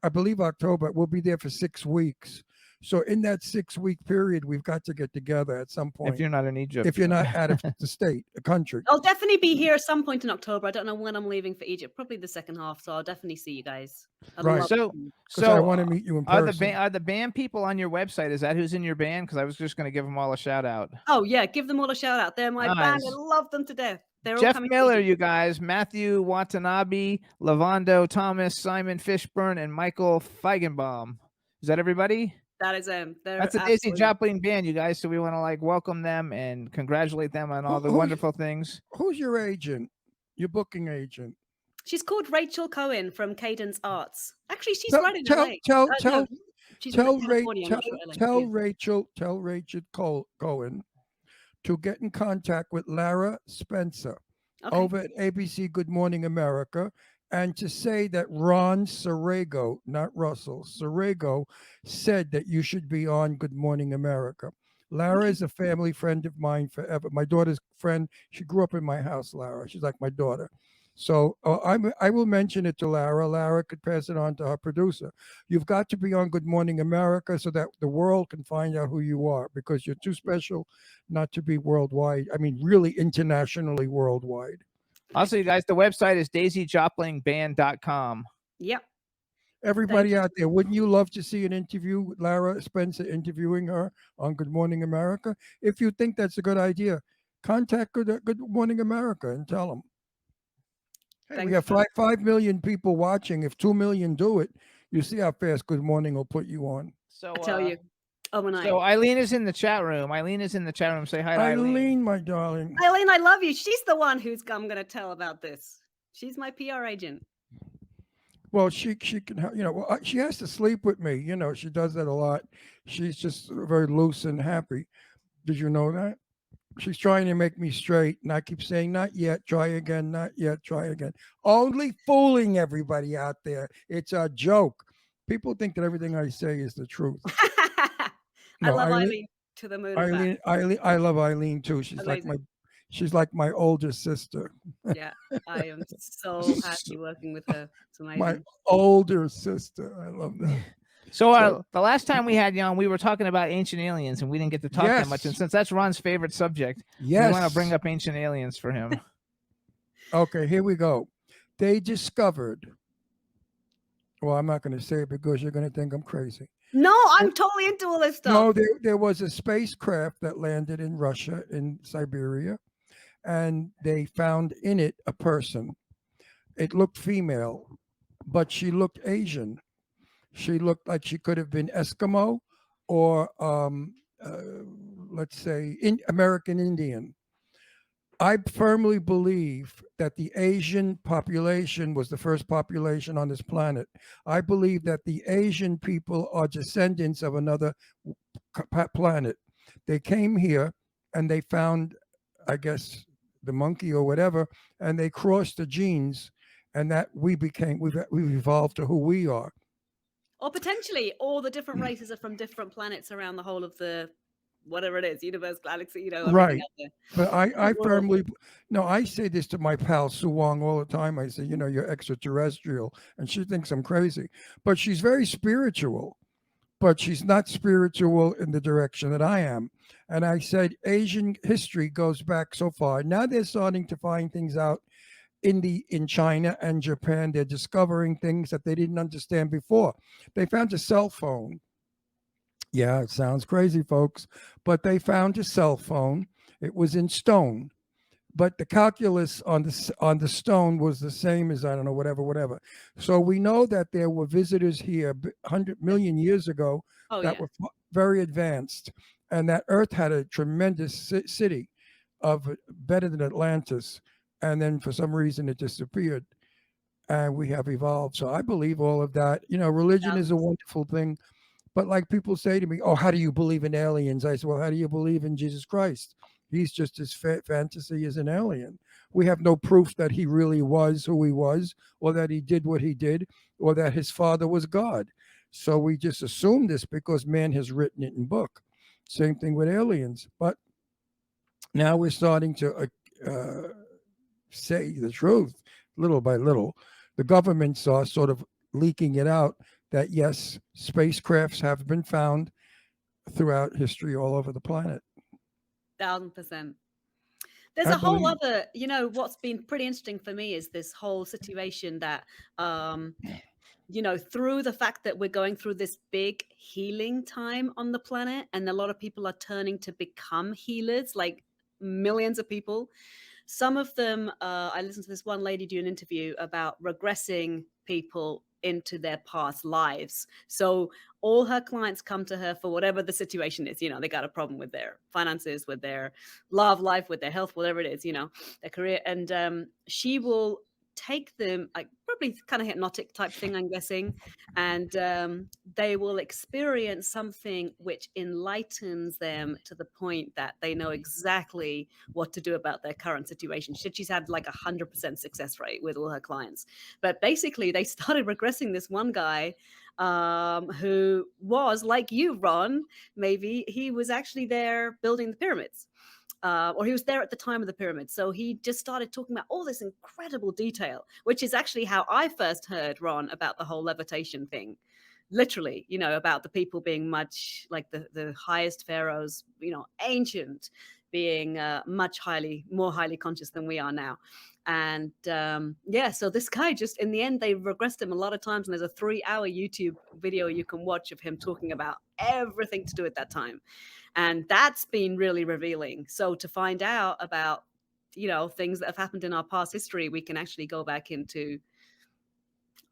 believe October. We'll be there for 6 weeks. So in that 6-week period, we've got to get together at some point. If you're not in Egypt. If you're not out of the state, a country. I'll definitely be here at some point in October. I don't know when I'm leaving for Egypt. Probably the second half. So I'll definitely see you guys. I'd Right. love So, to. Because I want to meet you in are person. the band people on your website? Is that who's in your band? Because I was just going to give them all a shout out. Oh yeah, give them all a shout out. They're my band. Nice. I love them to death. They're all Jeff coming to Miller, Egypt. you guys, Matthew Watanabe, Lavando Thomas, Simon Fishburne, and Michael Feigenbaum. Is that everybody? That is them. That's a Daisy Jopling band, you guys. So we want to welcome them and congratulate them on all the wonderful things. Who's your agent? Your booking agent? She's called Rachel Cohen from Cadence Arts. Actually, she's Tell- right in tell- LA. tell- No, tell- she's Tell, in Ra- California. I'm tell, not sure LA. tell Yeah. Rachel Cohen to get in contact with Lara Spencer Okay. over at ABC Good Morning America, and to say that Ron Serrego, not Russell, Serrego, said that you should be on Good Morning America. Lara Okay. is a family friend of mine forever. My daughter's friend. She grew up in my house, Lara. She's like my daughter. So I will mention it to Lara. Lara could pass it on to her producer. You've got to be on Good Morning America so that the world can find out who you are, because you're too special not to be worldwide. I mean, really internationally worldwide. Also, you guys, the website is daisyjoplingband.com. Yep. Everybody out there, wouldn't you love to see an interview with Lara Spencer interviewing her on Good Morning America? If you think that's a good idea, contact Good Morning America and tell them. Hey, we have 5 million people watching. If 2 million do it, you see how fast Good Morning will put you on. So I tell you. Overnight. So Eileen is in the chat room. Say hi to Eileen, my darling. Eileen, I love you. She's the one who's I'm going to tell about this. She's my PR agent. Well, she can, she has to sleep with me. She does that a lot. She's just very loose and happy. Did you know that? She's trying to make me straight, and I keep saying, not yet, try again, not yet, try again. Only fooling everybody out there. It's a joke. People think that everything I say is the truth. I love Eileen to the moon. I love Eileen too. She's like my older sister. Yeah, I am so happy working with her. It's amazing. My older sister. I love that. So the last time we had you on, we were talking about ancient aliens, and we didn't get to talk that much. And since that's Ron's favorite subject, we want to bring up ancient aliens for him. Okay, here we go. They discovered. Well, I'm not going to say it because you're going to think I'm crazy. No, I'm totally into all this stuff. No, there was a spacecraft that landed in Russia, in Siberia, and they found in it a person. It looked female, but she looked Asian. She looked like she could have been Eskimo or, let's say, American Indian. I firmly believe that the Asian population was the first population on this planet. I believe that the Asian people are descendants of another planet. They came here and they found, I guess, the monkey or whatever, and they crossed the genes, and that we've evolved to who we are. Or potentially all the different races are from different planets around the whole of the whatever it is, universe, galaxy, right. But I firmly, I say this to my pal Sue Wong all the time. I say, you're extraterrestrial, and she thinks I'm crazy, but she's very spiritual, but she's not spiritual in the direction that I am. And I said, Asian history goes back so far. Now they're starting to find things out in China and Japan. They're discovering things that they didn't understand before. They found a cell phone. Yeah, it sounds crazy, folks, but they found a cell phone. It was in stone, but the calculus on the stone was the same as, I don't know, whatever. So we know that there were visitors here 100 million years ago that were very advanced, and that Earth had a tremendous city of better than Atlantis, and then for some reason it disappeared, and we have evolved. So I believe all of that. Religion is a wonderful thing. But like people say to me, oh, how do you believe in aliens? I say, well, how do you believe in Jesus Christ? He's just as fantasy as an alien. We have no proof that he really was who he was, or that he did what he did, or that his father was God. So we just assume this because man has written it in book. Same thing with aliens. But now we're starting to say the truth little by little. The governments are sort of leaking it out that yes, spacecrafts have been found throughout history all over the planet. 1000%. There's I a whole believe other, what's been pretty interesting for me is this whole situation that, through the fact that we're going through this big healing time on the planet, and a lot of people are turning to become healers, like millions of people. Some of them, I listened to this one lady do an interview about regressing people into their past lives. So all her clients come to her for whatever the situation is. They got a problem with their finances, with their love life, with their health, whatever it is, their career. And she will take them, like probably kind of hypnotic type thing, I'm guessing, and they will experience something which enlightens them to the point that they know exactly what to do about their current situation. She's had like 100% success rate with all her clients. But basically they started regressing this one guy who was like you, Ron. Maybe he was actually there building the pyramids. Or he was there at the time of the pyramid. So he just started talking about all this incredible detail, which is actually how I first heard, Ron, about the whole levitation thing. Literally, about the people being much like the highest pharaohs, ancient, being much more highly conscious than we are now. And so this guy just, in the end, they regressed him a lot of times. And there's a 3-hour YouTube video you can watch of him talking about everything to do at that time. And that's been really revealing. So to find out about, things that have happened in our past history, we can actually go back into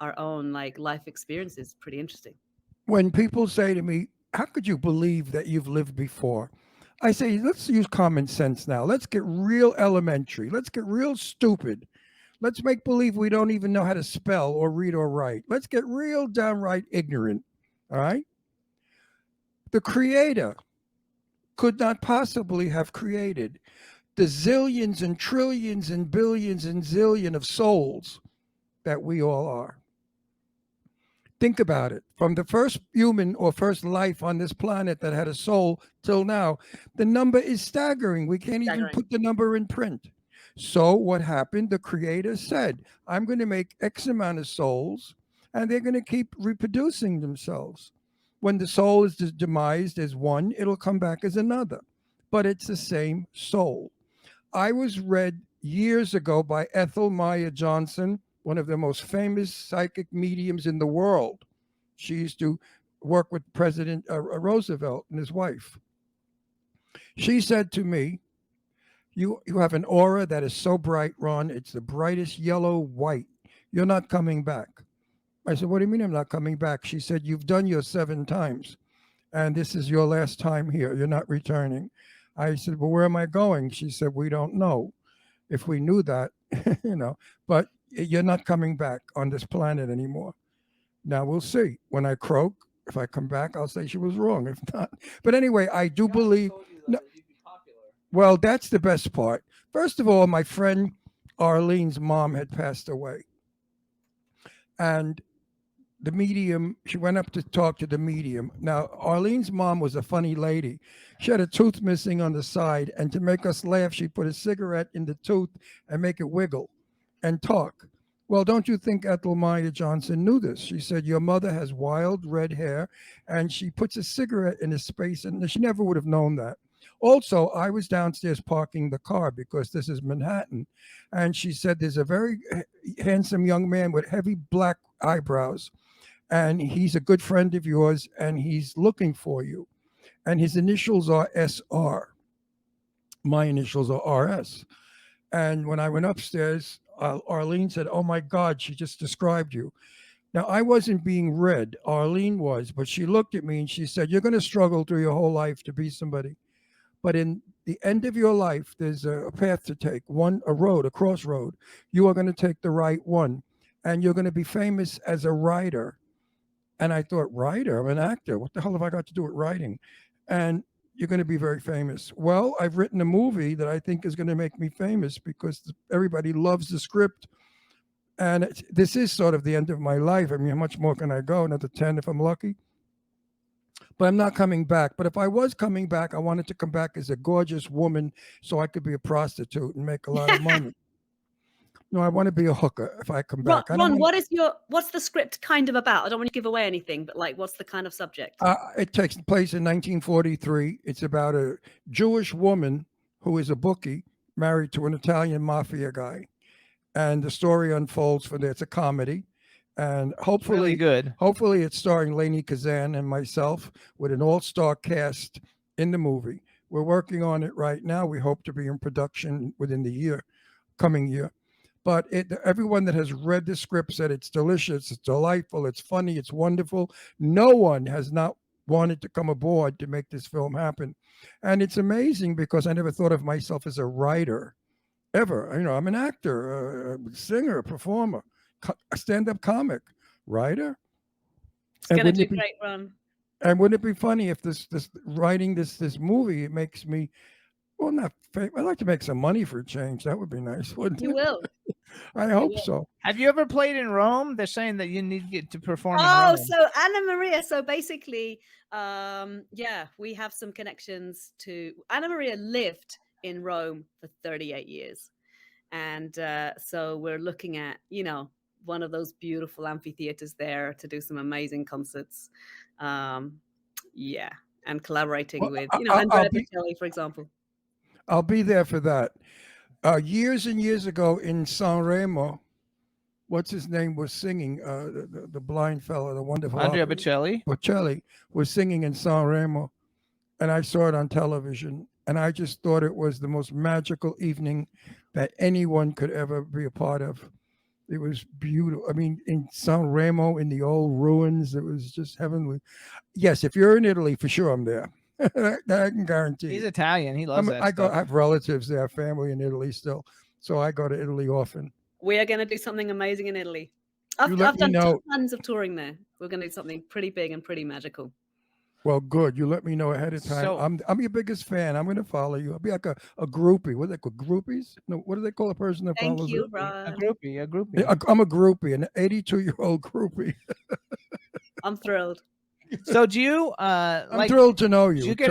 our own life experiences. Pretty interesting. when people say to me, how could you believe that you've lived before? I say, let's use common sense now. Let's get real elementary. Let's get real stupid. Let's make believe we don't even know how to spell or read or write. Let's get real downright ignorant. All right? The creator could not possibly have created the zillions and trillions and billions and zillion of souls that we all are. Think about it. From the first human or first life on this planet that had a soul till now, the number is staggering. We can't even put the number in print. So what happened? The creator said, I'm going to make X amount of souls, and they're going to keep reproducing themselves. When the soul is demised as one, it'll come back as another, but it's the same soul. I was read years ago by Ethel Maya Johnson, one of the most famous psychic mediums in the world. She used to work with President Roosevelt and his wife. She said to me, you have an aura that is so bright, Ron. It's the brightest yellow white. You're not coming back. I said, what do you mean I'm not coming back? She said, you've done your 7 times, and this is your last time here. You're not returning. I said, well, where am I going? She said, we don't know. If we knew that, but you're not coming back on this planet anymore. Now we'll see. When I croak, if I come back, I'll say she was wrong. If not, but anyway, I do believe. No, well, that's the best part. First of all, my friend Arlene's mom had passed away, and the medium, she went up to talk to the medium. Now, Arlene's mom was a funny lady. She had a tooth missing on the side, and to make us laugh, she put a cigarette in the tooth and make it wiggle and talk. Well, don't you think Ethel Maya Johnson knew this? She said, your mother has wild red hair, and she puts a cigarette in a space, and she never would have known that. Also, I was downstairs parking the car because this is Manhattan, and she said, there's a very handsome young man with heavy black eyebrows, and he's a good friend of yours, and he's looking for you. And his initials are SR. My initials are RS. And when I went upstairs, Arlene said, oh my God, she just described you. Now, I wasn't being read. Arlene was, but she looked at me and she said, you're going to struggle through your whole life to be somebody. But in the end of your life, there's a path to take, a crossroad. You are going to take the right one, and you're going to be famous as a writer. And I thought, writer? I'm an actor. What the hell have I got to do with writing? And you're going to be very famous. Well, I've written a movie that I think is going to make me famous because everybody loves the script. And this is sort of the end of my life. I mean, how much more can I go? Another 10 if I'm lucky. But I'm not coming back. But if I was coming back, I wanted to come back as a gorgeous woman so I could be a prostitute and make a lot of money. No, I want to be a hooker if I come back. I don't Ron, want. what's the script kind of about? I don't want to give away anything, but like, what's the kind of subject? It takes place in 1943. It's about a Jewish woman who is a bookie married to an Italian mafia guy, and the story unfolds from there. It's a comedy, and Really good. hopefully it's starring Lainey Kazan and myself with an all-star cast in the movie. We're working on it right now. We hope to be in production within the coming year. But everyone that has read the script said it's delicious, it's delightful, it's funny, it's wonderful. No one has not wanted to come aboard to make this film happen. And it's amazing because I never thought of myself as a writer ever. I'm an actor, a singer, a performer, a stand-up comic, writer. It's going to do great, Ron. And wouldn't it be funny if this writing this movie, it makes me, well, not I'd like to make some money for a change. That would be nice, wouldn't it? You will. I hope so. Have you ever played in Rome? They're saying that you need to get to perform in Oh, Rome. so Anna Maria. So basically, yeah, we have some connections to Anna Maria lived in Rome for 38 years. And so we're looking at, one of those beautiful amphitheaters there to do some amazing concerts. Yeah. And collaborating with, Andrea Bocelli, for example. I'll be there for that. Years and years ago in Sanremo, what's his name was singing, the blind fellow, the wonderful Andrea Bocelli. Bocelli was singing in Sanremo, and I saw it on television, and I just thought it was the most magical evening that anyone could ever be a part of. It was beautiful. I mean, in Sanremo, in the old ruins, it was just heavenly. Yes, if you're in Italy, for sure I'm there. That I can guarantee. He's Italian. He loves that I stuff. have relatives there, family in Italy still, so I go to Italy often. We are going to do something amazing in Italy. I've done tons of touring there. We're going to do something pretty big and pretty magical. Well, good. You let me know ahead of time. So- I'm your biggest fan. I'm going to follow you. I'll be like a groupie. What do they call groupies? No, what do they call a person that follows? Thank you, it? Ron. A groupie. Yeah, I'm a groupie, an 82-year-old groupie. I'm thrilled. So do you I'm thrilled to know you. Do you get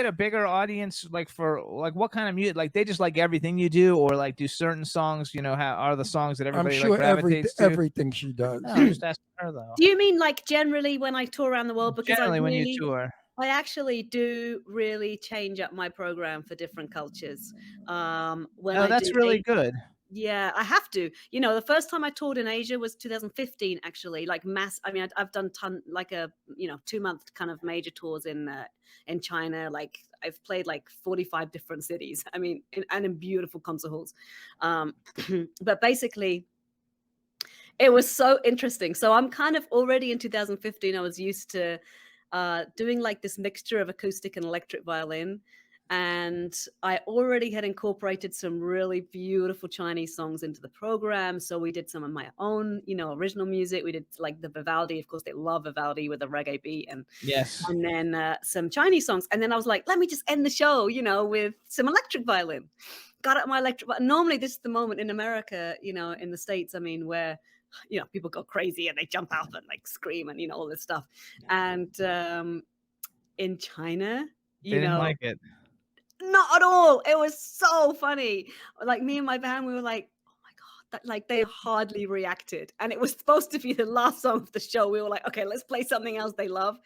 a bigger audience for what kind of music? Like they just like everything you do, or like do certain songs, how are the songs that everybody I'm sure gravitates to? everything she does. No, I'm just asking her though. Do you mean like generally when I tour around the world? Because Generally when you tour. I actually do really change up my program for different cultures. That's really good. Yeah, I have to. The first time I toured in Asia was 2015, actually. Like I've done 2-month kind of major tours in China. Like I've played like 45 different cities. I mean, in beautiful concert halls. But basically, it was so interesting. So I'm kind of already in 2015. I was used to doing like this mixture of acoustic and electric violin. And I already had incorporated some really beautiful Chinese songs into the program. So we did some of my own, original music. We did like the Vivaldi. Of course, they love Vivaldi with a reggae beat. And then some Chinese songs. And then I was like, let me just end the show, with some electric violin. Got out my electric violin. Normally, this is the moment in America, in the States, where people go crazy and they jump out and like scream and, all this stuff. And in China, they didn't like it. Not at all. It was so funny. Like me and my band, we were like, oh my God, like they hardly reacted. And it was supposed to be the last song of the show. We were like, okay, let's play something else they love.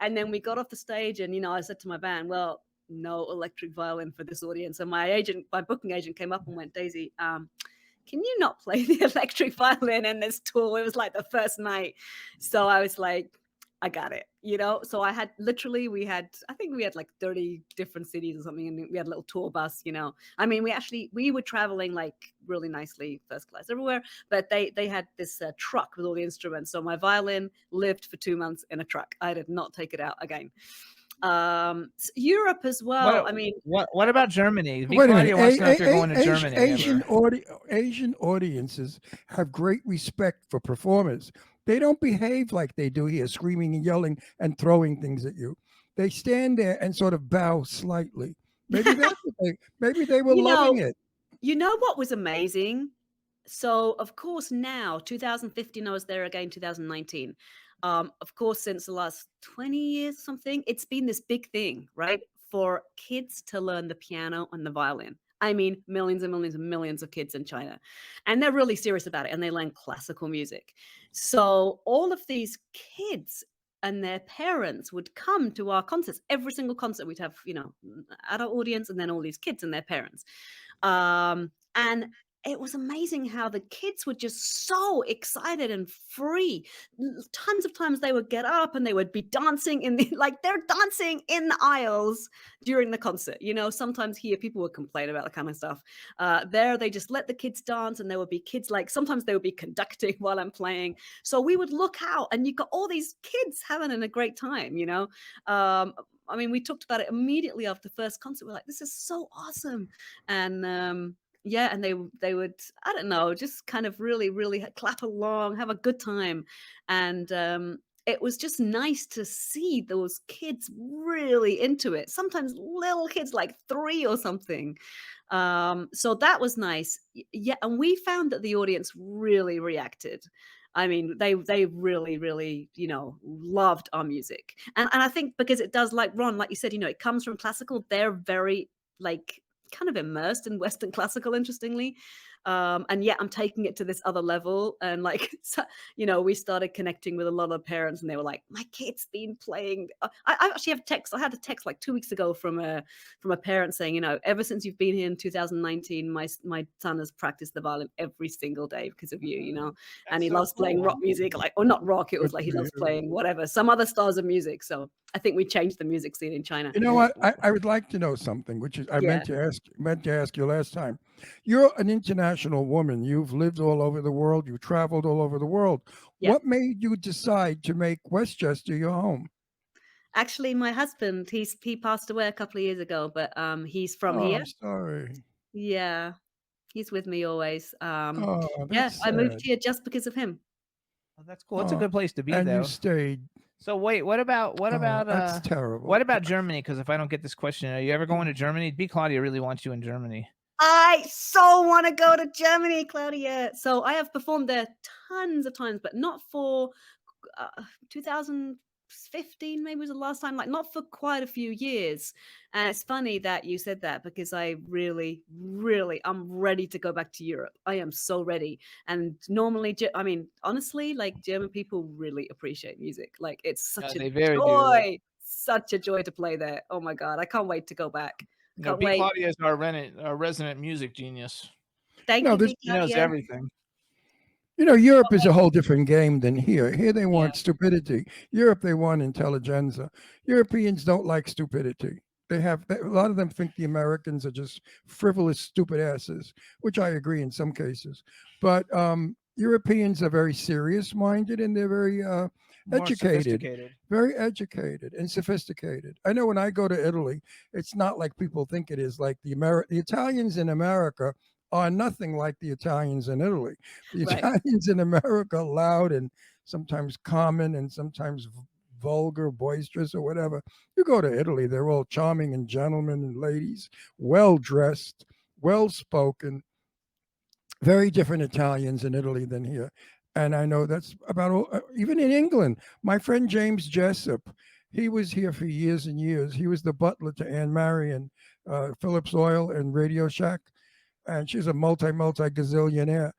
And then we got off the stage and, I said to my band, well, no electric violin for this audience. And my booking agent came up and went, Daisy, can you not play the electric violin in this tour? It was like the first night. So I was like, I got it, So I had I think we had like 30 different cities or something, and we had a little tour bus, we were traveling like really nicely, first class everywhere, but they had this truck with all the instruments. So my violin lived for 2 months in a truck. I did not take it out again. Europe as well. What about Germany? Wait a minute. Wants to know if you're going to Germany. Asian audiences have great respect for performers. They don't behave like they do here, screaming and yelling and throwing things at you. They stand there and sort of bow slightly. Maybe that's maybe they were loving it. You know what was amazing? So of course now, 2015, I was there again, 2019. Of course, since the last 20 years, something, it's been this big thing, right? For kids to learn the piano and the violin. I mean, millions and millions and millions of kids in China. And they're really serious about it. And they learn classical music. So all of these kids and their parents would come to our concerts. Every single concert, we'd have, adult audience and then all these kids and their parents. And it was amazing how the kids were just so excited and free. Tons of times they would get up and they would be dancing they're dancing in the aisles during the concert. Sometimes here people would complain about that kind of stuff. There they just let the kids dance, and there would be kids sometimes they would be conducting while I'm playing. So we would look out and you got all these kids having a great time, I mean, we talked about it immediately after the first concert. We're like, this is so awesome. And yeah, and they would, I don't know, just kind of really, really clap along, have a good time. And it was just nice to see those kids really into it. Sometimes little kids like 3 or something. So that was nice. Yeah, and we found that the audience really reacted. I mean, they really, really, loved our music. And I think because it does, like Ron, like you said, it comes from classical. They're very kind of immersed in Western classical, interestingly. And yet I'm taking it to this other level. And we started connecting with a lot of parents, and they were like, my kid's been playing. I actually have text. I had a text like 2 weeks ago from a parent saying, ever since you've been here in 2019, my son has practiced the violin every single day because of you, and he loves playing rock music, or not rock. It was like he loves playing whatever, some other styles of music. So I think we changed the music scene in China. You know what? I would like to know something, which is I meant to ask you last time. You're an international woman. You've lived all over the world. You traveled all over the world. Yeah. What made you decide to make Westchester your home? Actually, my husband, he passed away a couple of years ago, but he's from here. I'm sorry. Yeah, he's with me always. Oh, Yeah, that's I moved sad. here just because of him. Oh, that's cool. It's a good place to be, And though. you stayed. So wait, what about that's terrible. what about Germany? Because if I don't get this question, are you ever going to Germany? B. Claudia really wants you in Germany. I so want to go to Germany, Claudia. So I have performed there tons of times, but not for 2015 maybe was the last time, not for quite a few years. And it's funny that you said that, because I really, really, I'm ready to go back to Europe. I am so ready. And normally, I mean, honestly, German people really appreciate music. It's such a joy, such a joy to play there. Oh my God, I can't wait to go back. No, B. Claudia is our resident music genius. Thank you, B. He knows everything. Europe is a whole different game than here. Here they want stupidity. Europe, they want intelligentsia. Europeans don't like stupidity. A lot of them think the Americans are just frivolous, stupid asses, which I agree in some cases. But Europeans are very serious-minded, and they're very educated, very educated and sophisticated. I know when I go to Italy, it's not like people think it is. Like the Italians in America are nothing like the Italians in Italy. The Italians in America are loud and sometimes common and sometimes vulgar, boisterous, or whatever. You go to Italy, they're all charming and gentlemen and ladies, well-dressed, well-spoken. Very different Italians in Italy than here. And I know that's about all, even in England. My friend James Jessup, he was here for years and years. He was the butler to Anne Marion, Phillips Oil and Radio Shack. And she's a multi-gazillionaire.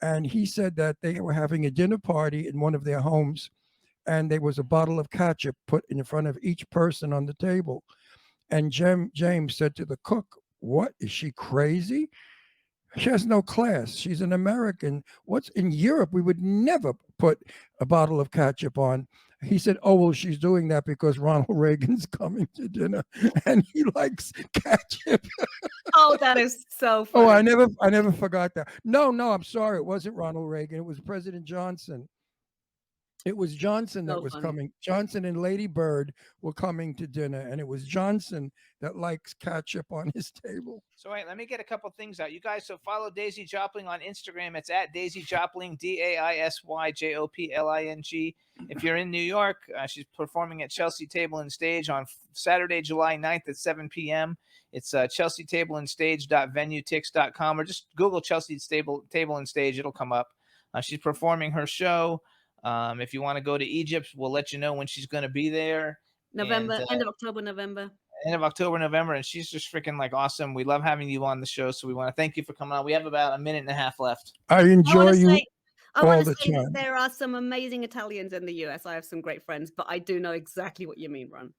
And he said that they were having a dinner party in one of their homes, and there was a bottle of ketchup put in front of each person on the table. And James said to the cook, "What, is she crazy? She has no class. She's an American. What's in Europe? We would never put a bottle of ketchup on." He said, "Oh, well, she's doing that because Ronald Reagan's coming to dinner and he likes ketchup." Oh, that is so funny. Oh, I never forgot that. No, I'm sorry. It wasn't Ronald Reagan. It was President Johnson. It was Johnson that was coming. Johnson and Lady Bird were coming to dinner, and it was Johnson that likes ketchup on his table. So wait, let me get a couple things out. You guys, so follow Daisy Jopling on Instagram. It's at Daisy Jopling, DAISYJOPLING. If you're in New York, she's performing at Chelsea Table and Stage on Saturday, July 9th at 7 p.m. It's chelseatableandstage.venuetix.com, or just Google Chelsea Table and Stage. It'll come up. She's performing her show. If you want to go to Egypt, we'll let you know when she's going to be there. November, end of October, November. end of October, November, and she's just freaking like awesome. We love having you on the show, so we want to thank you for coming on. We have about a minute and a half left. I enjoy you I all want the to say that time. there are some amazing Italians in the US. I have some great friends, but I do know exactly what you mean, Ron.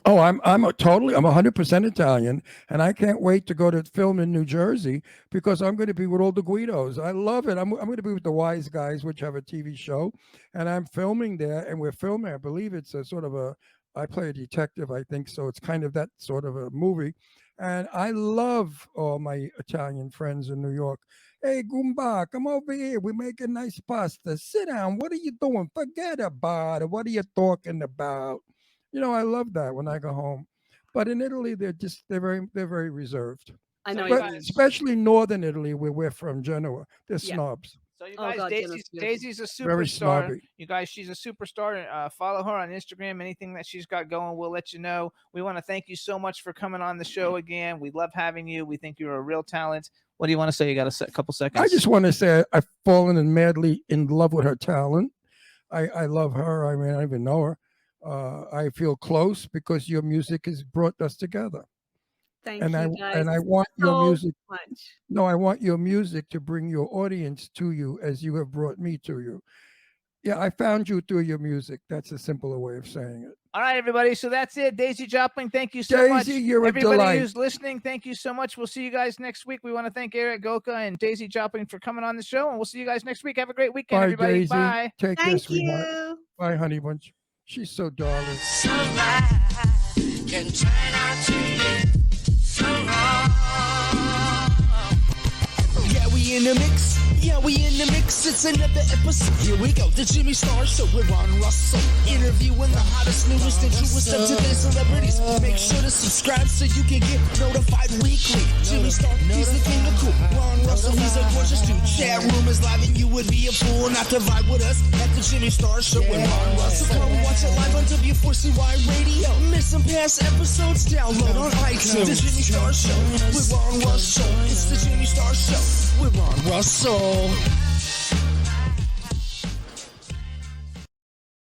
Oh, I'm 100% Italian, and I can't wait to go to film in New Jersey because I'm going to be with all the Guidos. I love it. I'm going to be with the Wise Guys, which have a TV show, and I'm filming there, and we're filming. I believe it's a sort of I play a detective, I think, so it's kind of that sort of a movie, and I love all my Italian friends in New York. Hey, Goomba, come over here. We're making nice pasta. Sit down. What are you doing? Forget about it. What are you talking about? You know, I love that when I go home. But in Italy, they're very reserved. I know. So Especially northern Italy, where we're from, Genoa. They're Yeah. snobs. So you Oh, guys, God, Daisy's a Very superstar. snobby. You guys, she's a superstar. Follow her on Instagram. Anything that she's got going, we'll let you know. We want to thank you so much for coming on the show again. We love having you. We think you're a real talent. What do you want to say? You got a couple seconds. I just want to say I've fallen madly in love with her talent. I love her. I mean, I don't even know her. I feel close because your music has brought us together. Thank And you, guys. I want your so music. much. No, I want your music to bring your audience to you as you have brought me to you. Yeah, I found you through your music. That's a simpler way of saying it. All right, everybody. So that's it. Daisy Jopling, thank you so much. Daisy, you're a Everybody delight. who's listening, thank you so much. We'll see you guys next week. We want to thank Erik Goca and Daisy Jopling for coming on the show, and we'll see you guys next week. Have a great weekend, Bye, everybody. Daisy. Bye. Take care, Thank sweetheart. you. Bye, honey bunch. She's so darling. Sunlight can turn out to be so wrong. Yeah, we in the mix. Yeah, we in the mix. It's another episode. Here we go. The Jimmy Star Show with Ron Russell. Interviewing the hottest, newest, and truest of today's celebrities. Make sure to subscribe so you can get notified weekly. Jimmy Star, he's the king of cool. Ron Russell, he's a gorgeous dude. Chat room is live and you would be a fool not to vibe with us at the Jimmy Star Show with Ron Russell. So come watch it live on W4CY Radio. Miss some past episodes? Download on iTunes. The Jimmy Star Show with Ron Russell. It's the Jimmy Star Show with Ron Russell.